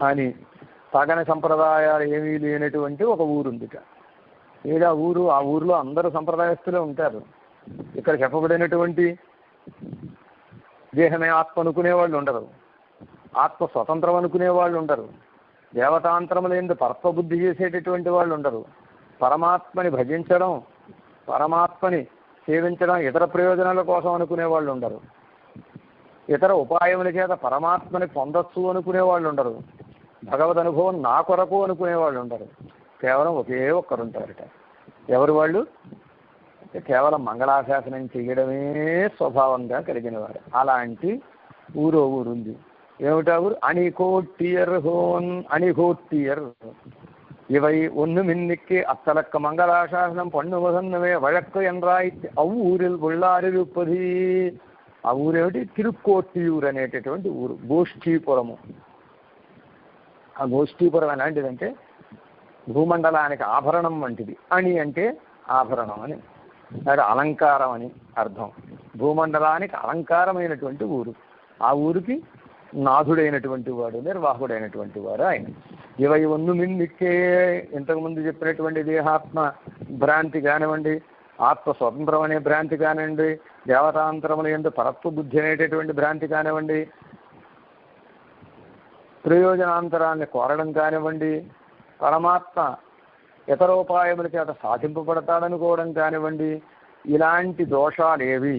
అని సగని సంప్రదాయాలు ఏమీ లేనటువంటి ఒక ఊరుందిట. ఏదా ఊరు? ఆ ఊరిలో అందరూ సంప్రదాయస్తులే ఉంటారు. ఇక్కడ చెప్పబడినటువంటి దేహమే ఆత్మ అనుకునే వాళ్ళు ఉండరు, ఆత్మ స్వతంత్రం అనుకునే వాళ్ళు ఉండరు, దేవతాంతరములందు పరత్వబుద్ధి చేసేటటువంటి వాళ్ళు ఉండరు. పరమాత్మని భజించడం, పరమాత్మని సేవించడం ఇతర ప్రయోజనాల కోసం అనుకునే వాళ్ళు ఉండరు, ఇతర ఉపాయముల చేత పరమాత్మని పొందొచ్చు అనుకునే వాళ్ళు ఉండరు, భగవద్ అనుభవం నా కొరకు అనుకునే వాళ్ళు ఉండరు. కేవలం ఒకే ఒక్కరుంటారట. ఎవరు వాళ్ళు? కేవలం మంగళాశాసనం చేయడమే స్వభావంగా కలిగిన వారు. అలాంటి ఊరుంది. ఏమిటా ఊరు? అణికోట్టియర్ హోన్. అణికోట్టియర్ இவை ஒன்றுமின்னிக்கு அத்தலக்க மங்களாசாசனம் பண்ணுவதன்னவே வழக்கு என்றாயிற்று అవ్వూరిల్ ఉళ్ళారిరుపది. ఆ ఊరేమిటి? తిరుక్కోట్టియూరు అనేటటువంటి ఊరు. గోష్ఠీపురము. ఆ గోష్ఠీపురం ఎలాంటిదంటే భూమండలానికి ఆభరణం వంటిది. అణి అంటే ఆభరణం అని, లేదా అలంకారం అని అర్థం. భూమండలానికి అలంకారమైనటువంటి ఊరు. ఆ ఊరికి నాథుడైనటువంటి వాడు, నిర్వాహకుడైనటువంటి వాడు ఆయన. ఇవై ఒన్ను మిన్నిక్కే, ఇంతకుముందు చెప్పినటువంటి దేహాత్మ భ్రాంతి కానివ్వండి, ఆత్మ స్వతంత్రం అనే భ్రాంతి కానివ్వండి, దేవతాంతరముల యందు పరత్వ బుద్ధి అనేటటువంటి భ్రాంతి కానివ్వండి, ప్రయోజనాంతరాన్ని కోరడం కానివ్వండి, పరమాత్మ ఇతరోపాయముల చేత సాధింపబడతాడనుకోవడం కానివ్వండి, ఇలాంటి దోషాలేవి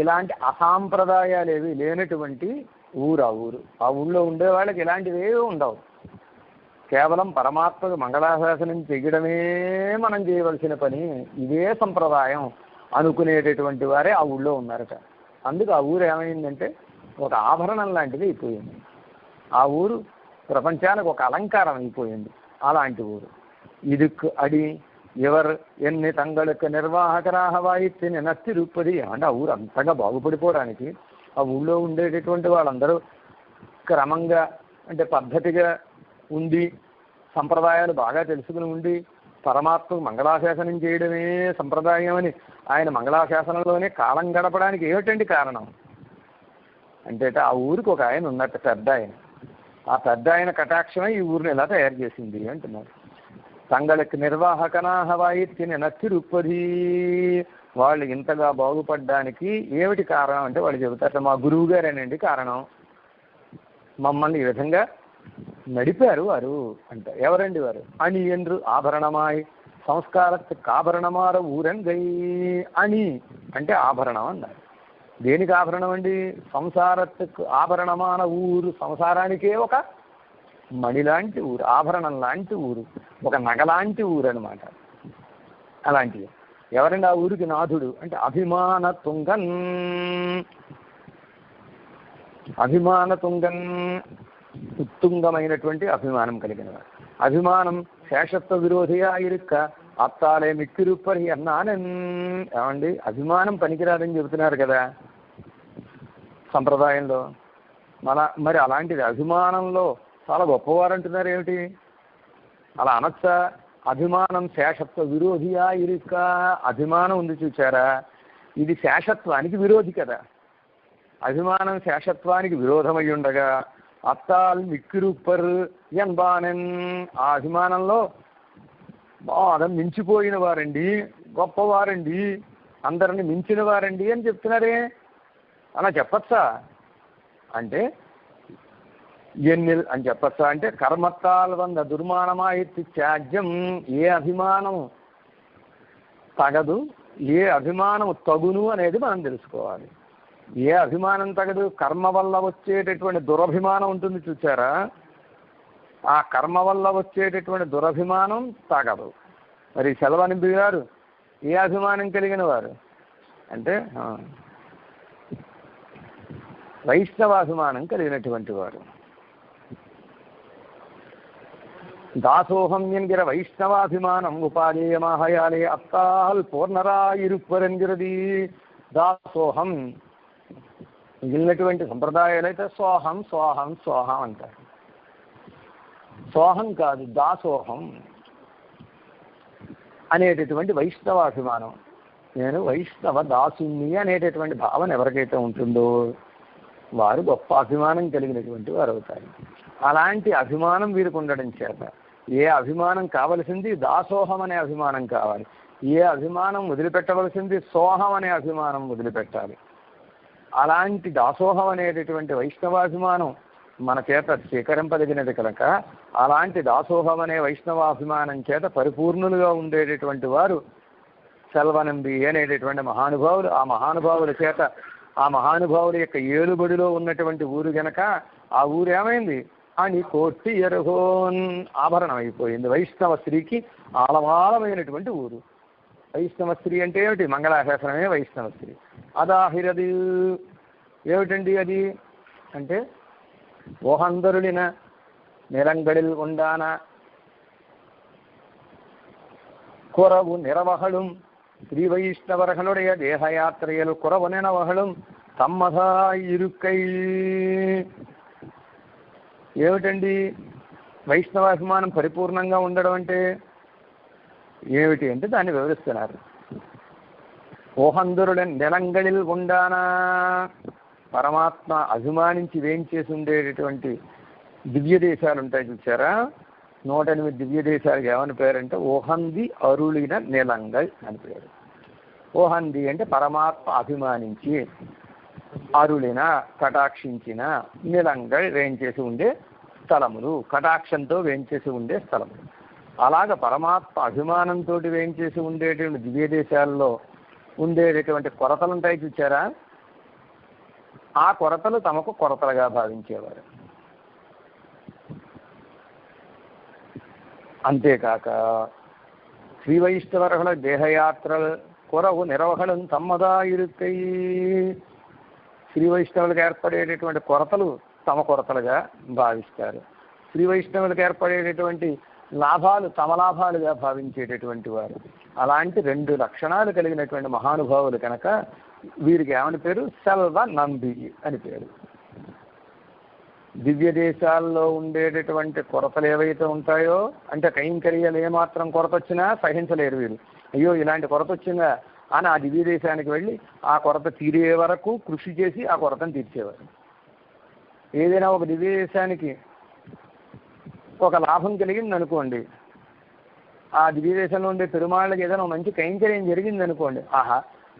ఇలాంటి అసాంప్రదాయాలేవి లేనటువంటి ఊరు ఆ ఊళ్ళో ఉండే వాళ్ళకి ఇలాంటివి ఏవి ఉండవు. కేవలం పరమాత్మకు మంగళాశాసనం చేయడమే మనం చేయవలసిన పని, ఇదే సంప్రదాయం అనుకునేటటువంటి వారే ఆ ఊళ్ళో ఉన్నారట. అందుకు ఆ ఊరు ఏమైందంటే ఒక ఆభరణం లాంటిది అయిపోయింది. ఆ ఊరు ప్రపంచానికి ఒక అలంకారం అయిపోయింది. అలాంటి ఊరు. ఇదుకు అడి ఎవరు ఎన్ని తంగళకు నిర్వాహకరాహవాయిత్తి నత్తి రూపది అంటే ఆ ఊరు అంతగా బాగుపడిపోవడానికి ఆ ఊళ్ళో ఉండేటటువంటి వాళ్ళందరూ క్రమంగా అంటే పద్ధతిగా ఉండి సంప్రదాయాలు బాగా తెలుసుకుని ఉండి పరమాత్మకు మంగళాశాసనం చేయడమే సంప్రదాయం అని ఆయన మంగళాశాసనంలోనే కాలం గడపడానికి ఏమిటండి కారణం అంటే ఆ ఊరికి ఒక ఆయన ఉన్నట్టు పెద్ద ఆయన. ఆ పెద్ద ఆయన కటాక్షమే ఈ ఊరిని ఎలా తయారు చేసింది అంటున్నారు. తంగళకి నిర్వాహకనాహవాయిత్తి నత్తి రూపది వాళ్ళు ఇంతగా బాగుపడ్డానికి ఏమిటి కారణం అంటే వాళ్ళు చెబుతారు మా గురువు గారేనండి కారణం, మమ్మల్ని ఈ విధంగా నడిపారు వారు అంట. ఎవరండి వారు? అని ఎండ్రు ఆభరణమాయ్ సంస్కారத்துக்கு ఆభరణమార ఊరంగై అని అంటే ఆభరణం అన్నారు. దేనికి ఆభరణం అండి? సంసారத்துக்கு ఆభరణమాన ఊరు, సంసారానికే ఒక మణిలాంటి ఊరు, ఆభరణం లాంటి ఊరు, ఒక నగలాంటి ఊరు అనమాట. అలాంటివి. ఎవరండి ఆ ఊరికి నాథుడు అంటే అభిమాన తుంగన్. అభిమాన తుంగన్ ఉత్తుంగమైనటువంటి అభిమానం కలిగిన వారు. అభిమానం శేషత్వ విరోధిగా ఇరుక్క అత్తాలే మిక్కిరుప్పరి అన్నానన్. ఏమండి అభిమానం పనికిరాదని చెబుతున్నారు కదా సంప్రదాయంలో. మరి అలాంటిది అభిమానంలో చాలా గొప్పవారు అంటున్నారు ఏమిటి? అలా అనొచ్చా? అభిమానం శేషత్వ విరోధియా ఇరుక్క. అభిమానం ఉంది చూచారా, ఇది శేషత్వానికి విరోధి కదా. అభిమానం శేషత్వానికి విరోధమై ఉండగా అత్తాల్ మిక్కిరుప్పర్ ఎన్బానెన్ ఆ అభిమానంలో బాగా మించిపోయిన వారండి, గొప్పవారండి, అందరిని మించిన వారండి అని చెప్తున్నారే. అలా చెప్పచ్చా అంటే ఎన్నిల్ అని చెప్పచ్చా అంటే కర్మత్తాల్ వంద దుర్మానమాయిత్తి త్యాజ్యం. ఏ అభిమానం తగదు, ఏ అభిమానం తగును అనేది మనం తెలుసుకోవాలి. ఏ అభిమానం తగదు? కర్మ వల్ల వచ్చేటటువంటి దురభిమానం ఉంటుంది చూచారా, ఆ కర్మ వల్ల వచ్చేటటువంటి దురభిమానం తగదు. మరి సెలవనింపి గారు ఏ అభిమానం కలిగిన వారు అంటే వైష్ణవాభిమానం కలిగినటువంటి వారు. దాసోహం ఎన్గిற వైష్ణవాభిమానం ఉపాధేయమాహయాలే అత్తాల్ పూర్ణరా ఇరుప్పరెన్గిరది. దాసోహం మిగిలినటువంటి సంప్రదాయాలు అయితే సోహం సోహం సోహం అంటారు. సోహం కాదు, దాసోహం అనేటటువంటి వైష్ణవాభిమానం. నేను వైష్ణవ దాసుని అనేటటువంటి భావన ఎవరికైతే ఉంటుందో వారు గొప్ప అభిమానం కలిగినటువంటి వారు అవుతారు. అలాంటి అభిమానం వీరికి ఉండడం చేత ఏ అభిమానం కావలసింది దాసోహం అనే అభిమానం కావాలి, ఏ అభిమానం వదిలిపెట్టవలసింది సోహం అనే అభిమానం వదిలిపెట్టాలి. అలాంటి దాసోహం అనేటటువంటి వైష్ణవాభిమానం మన చేత స్వీకరింపదగినది కనుక అలాంటి దాసోహం అనే వైష్ణవాభిమానం చేత పరిపూర్ణులుగా ఉండేటటువంటి వారు సెల్వనంది అనేటటువంటి మహానుభావులు. ఆ మహానుభావుల చేత ఆ మహానుభావుల యొక్క ఏలుబడిలో ఉన్నటువంటి ఊరు గనక ఆ ఊరు ఏమైంది అని కోటి ఎరుగోన్ ఆభరణం అయిపోయింది. వైష్ణవ స్త్రీకి ఆలవాలమైనటువంటి ఊరు. వైష్ణవ స్త్రీ అంటే ఏమిటి? మంగళాశాసనమే వైష్ణవ స్త్రీ. అదాహిరది ఏమిటండి అది అంటే ఓహందరులిన నిరంగడిల్ ఉండాన కురవు నిరవహళుం శ్రీ వైష్ణవர்களுடைய దేహయాత్రయలు కురవు నిరవహళుం తమ్మధా ఇరుక్కై. ఏమిటండి వైష్ణవాభిమానం పరిపూర్ణంగా ఉండడం అంటే ఏమిటి అంటే దాన్ని వివరిస్తున్నారు. ఓహందరుడన్ నిలంగళిల్ ఉండానా పరమాత్మ అభిమానించి వేయించేసి ఉండేటటువంటి దివ్య దేశాలు ఉంటాయి చూసారా, 108 దివ్య దేశాలకు ఏమని పేరంటే ఓహంది అరుళిన నిలంగల్ అని పేరు. ఓహంది అంటే పరమాత్మ అభిమానించి అరుళిన కటాక్షించిన నిలంగల్ వేయించేసి ఉండే స్థలములు, కటాక్షంతో వేయించేసి ఉండే స్థలములు. అలాగ పరమాత్మ అభిమానంతో వేయించేసి ఉండేటువంటి దివ్య దేశాల్లో ఉండేటటువంటి కొరతలు ఉంటాయి చూచారా, ఆ కొరతలు తమకు కొరతలుగా భావించేవారు. అంతేకాక శ్రీ వైష్ణవరుల దేహయాత్రలు కొరవు నిర్వహణం తమ్మదా ఇరుకై, శ్రీ వైష్ణవులకు ఏర్పడేటటువంటి కొరతలు తమ కొరతలుగా భావిస్తారు. శ్రీ వైష్ణవులకు ఏర్పడేటటువంటి లాభాలు తమ లాభాలుగా భావించేటటువంటి వారు. అలాంటి 2 లక్షణాలు కలిగినటువంటి మహానుభావులు కనుక వీరికి ఏమని పేరు? సెల్వ నంబి అని పేరు. దివ్య దేశాల్లో ఉండేటటువంటి కొరతలు ఏవైతే ఉంటాయో, అంటే కైంకర్యాలు ఏమాత్రం కొరత వచ్చినా సహించలేరు వీరు. అయ్యో ఇలాంటి కొరత వచ్చిందా అని ఆ దివ్య దేశానికి వెళ్ళి ఆ కొరత తీరే వరకు కృషి చేసి ఆ కొరతను తీర్చేవారు. ఏదైనా ఒక దివ్య దేశానికి ఒక లాభం కలిగింది అనుకోండి, ఆ దివ్య దేశంలో ఉండే పెరుమాళ్ళకి ఏదైనా మంచి కైంకర్యం జరిగింది అనుకోండి, ఆహా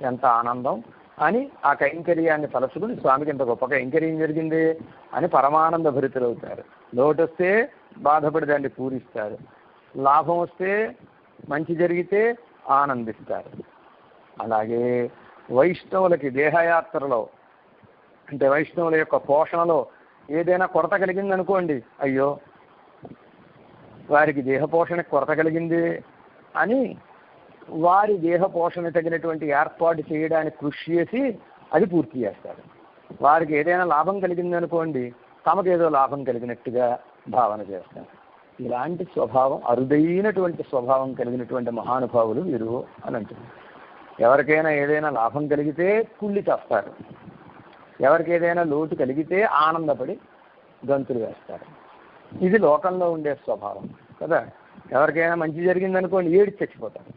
ఎంత ఆనందం అని ఆ కైంకర్యాన్ని తలచుకుని స్వామికి ఎంత గొప్ప కైంకర్యం జరిగింది అని పరమానంద భరితులవుతారు. లోటు వస్తే బాధపడి దాన్ని పూరిస్తారు, లాభం వస్తే మంచి జరిగితే ఆనందిస్తారు. అలాగే వైష్ణవులకి దేహయాత్రలో అంటే వైష్ణవుల యొక్క పోషణలో ఏదైనా కొరత కలిగింది అనుకోండి, అయ్యో వారికి దేహ పోషణకు కొరత కలిగింది అని వారి దేహ పోషణ తగినటువంటి ఏర్పాటు చేయడానికి కృషి చేసి అది పూర్తి చేస్తారు. వారికి ఏదైనా లాభం కలిగింది అనుకోండి, తమకేదో లాభం కలిగినట్టుగా భావన చేస్తారు. ఇలాంటి స్వభావం, అరుదైనటువంటి స్వభావం కలిగినటువంటి మహానుభావులు వీరు అని అంటున్నారు. ఎవరికైనా ఏదైనా లాభం కలిగితే కుళ్ళి చేస్తారు, ఎవరికి ఏదైనా లోటు కలిగితే ఆనందపడి గంతులు వేస్తారు. ఇది లోకంలో ఉండే స్వభావం కదా. ఎవరికైనా మంచి జరిగిందనుకోండి ఏడి చచ్చిపోతారు,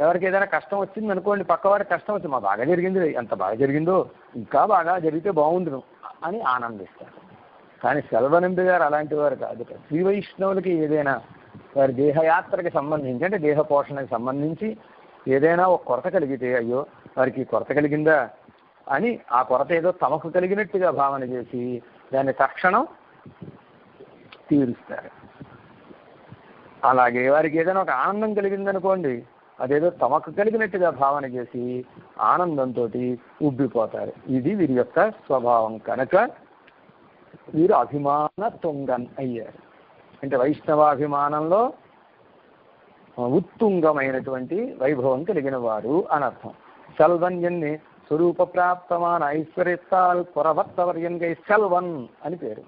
ఎవరికి ఏదైనా కష్టం వచ్చింది అనుకోండి, పక్కవాడికి కష్టం వచ్చింది, మా బాగా జరిగింది, ఎంత బాగా జరిగిందో, ఇంకా బాగా జరిగితే బాగుండును అని ఆనందిస్తారు. కానీ సెల్వనంబి గారు అలాంటి వారు కాదు. శ్రీ వైష్ణవులకి ఏదైనా వారి దేహయాత్రకి సంబంధించి అంటే దేహ పోషణకి సంబంధించి ఏదైనా ఒక కొరత కలిగితే, అయ్యో వారికి కొరత కలిగిందా అని ఆ కొరత ఏదో తమకు కలిగినట్టుగా భావన చేసి దాన్ని తక్షణం తీరుస్తారు. అలాగే వారికి ఏదైనా ఒక ఆనందం కలిగిందనుకోండి, అదేదో తమకు కలిగినట్టుగా భావన చేసి ఆనందంతో ఉబ్బిపోతారు. ఇది వీరి యొక్క స్వభావం కనుక వీరు అభిమాన తుంగన్ అయ్యారు. అంటే వైష్ణవాభిమానంలో ఉత్తుంగమైనటువంటి వైభవం కలిగిన వారు అనర్థం. సెల్వన్యన్ని స్వరూప ప్రాప్తమాన ఐశ్వర్యత్తాల్ పురవర్తవర్యన్గై సెల్వన్ అని పేరు.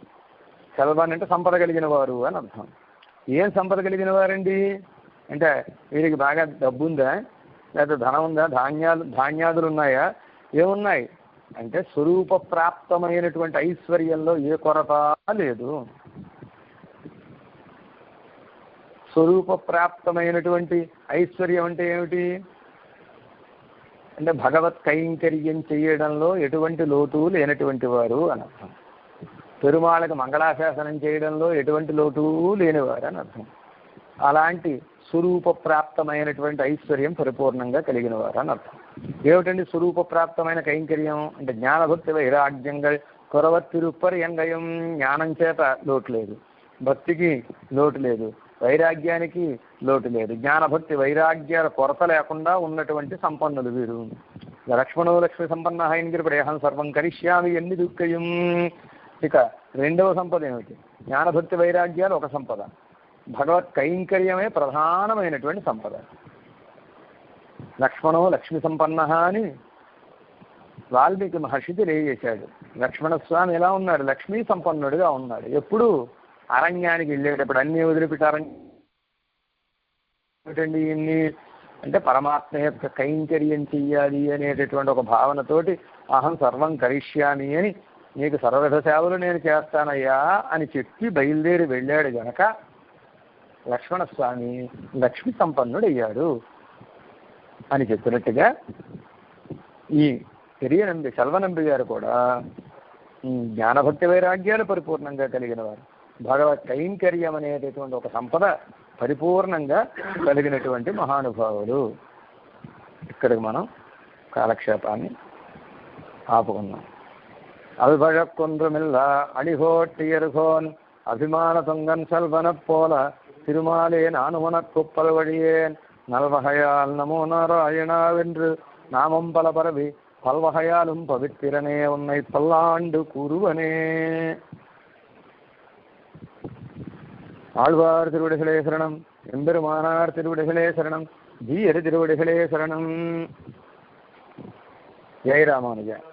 సెల్వన్ అంటే సంపద కలిగిన వారు అని అర్థం. ఏం సంపద కలిగిన వారండి అంటే వీరికి బాగా డబ్బు ఉందా, లేకపోతే ధనం ఉందా, ధాన్యాదులు ఉన్నాయా, ఏమున్నాయి అంటే స్వరూప ప్రాప్తమైనటువంటి ఐశ్వర్యంలో ఏ కొరత లేదు. స్వరూప ప్రాప్తమైనటువంటి ఐశ్వర్యం అంటే ఏమిటి అంటే భగవత్ కైంకర్యం చేయడంలో ఎటువంటి లోటు లేనటువంటి వారు అని అర్థం. పెరుమాళ్ళకి మంగళాశాసనం చేయడంలో ఎటువంటి లోటు లేనివారు అని అర్థం. అలాంటి స్వరూప ప్రాప్తమైనటువంటి ఐశ్వర్యం పరిపూర్ణంగా కలిగిన వారు అని అర్థం. ఏమిటండి స్వరూప ప్రాప్తమైన కైంకర్యం అంటే జ్ఞానభక్తి వైరాగ్యంగా కొరవత్తిరుపర్యంగయం. జ్ఞానం చేత లోటు లేదు, భక్తికి లోటు లేదు, వైరాగ్యానికి లోటు లేదు. జ్ఞానభక్తి వైరాగ్యాల కొరత లేకుండా ఉన్నటువంటి సంపన్నులు వీరు. లక్ష్మణో లక్ష్మి సంపన్న హైన్గిరిపడేహం సర్వం కరిష్యామి ఎన్ని దుఃఖయం. ఇక రెండవ సంపద ఏమిటి? జ్ఞానభక్తి వైరాగ్యాలు ఒక సంపద, భగవత్ కైంకర్యమే ప్రధానమైనటువంటి సంపద. లక్ష్మణో లక్ష్మి సంపన్న అని వాల్మీకి మహర్షి తెలియజేశాడు. లక్ష్మణస్వామి ఎలా ఉన్నాడు? లక్ష్మీ సంపన్నుడిగా ఉన్నాడు. ఎప్పుడు అరణ్యానికి వెళ్ళేటప్పుడు అన్ని వదిలిపెట్టి అరణ్యం ఇన్ని అంటే పరమాత్మ యొక్క కైంకర్యం చెయ్యాలి అనేటటువంటి ఒక భావనతోటి అహం సర్వం కరిష్యామి అని నీకు సర్వవిధ సేవలు నేను చేస్తానయ్యా అని చెప్పి బయలుదేరి వెళ్ళాడు గనక లక్ష్మణస్వామి లక్ష్మి సంపన్నుడయ్యాడు అని చెప్పినట్టుగా ఈ పెరియనంబి సెల్వనంబి గారు కూడా జ్ఞానభక్తి వైరాగ్యాలు పరిపూర్ణంగా కలిగిన వారు. భగవత్ కైంకర్యం అనేటటువంటి ఒక సంపద పరిపూర్ణంగా కలిగినటువంటి మహానుభావులు. ఇక్కడికి మనం కాలక్షేపాన్ని ఆపుకున్నాం. అవిభజకొండ్రుమిల్ల అడిహోట్టియరుగోన్ అభిమాన తుంగన్ సెల్వన పోల திருமாலே நான் உனக்குப் பல்வழியேன் நல்வகையால் நமோ நாராயணாவென்று நாமம் பல பரவி பல்வகையாலும் பவித்திரனே உன்னை பல்லாண்டு கூறுவனே. ஆழ்வார் திருவடிகளே சரணம். எம்பெருமானார் திருவடிகளே சரணம். ஜீயர் திருவடிகளே சரணம். ஜெய் ராமானுஜா.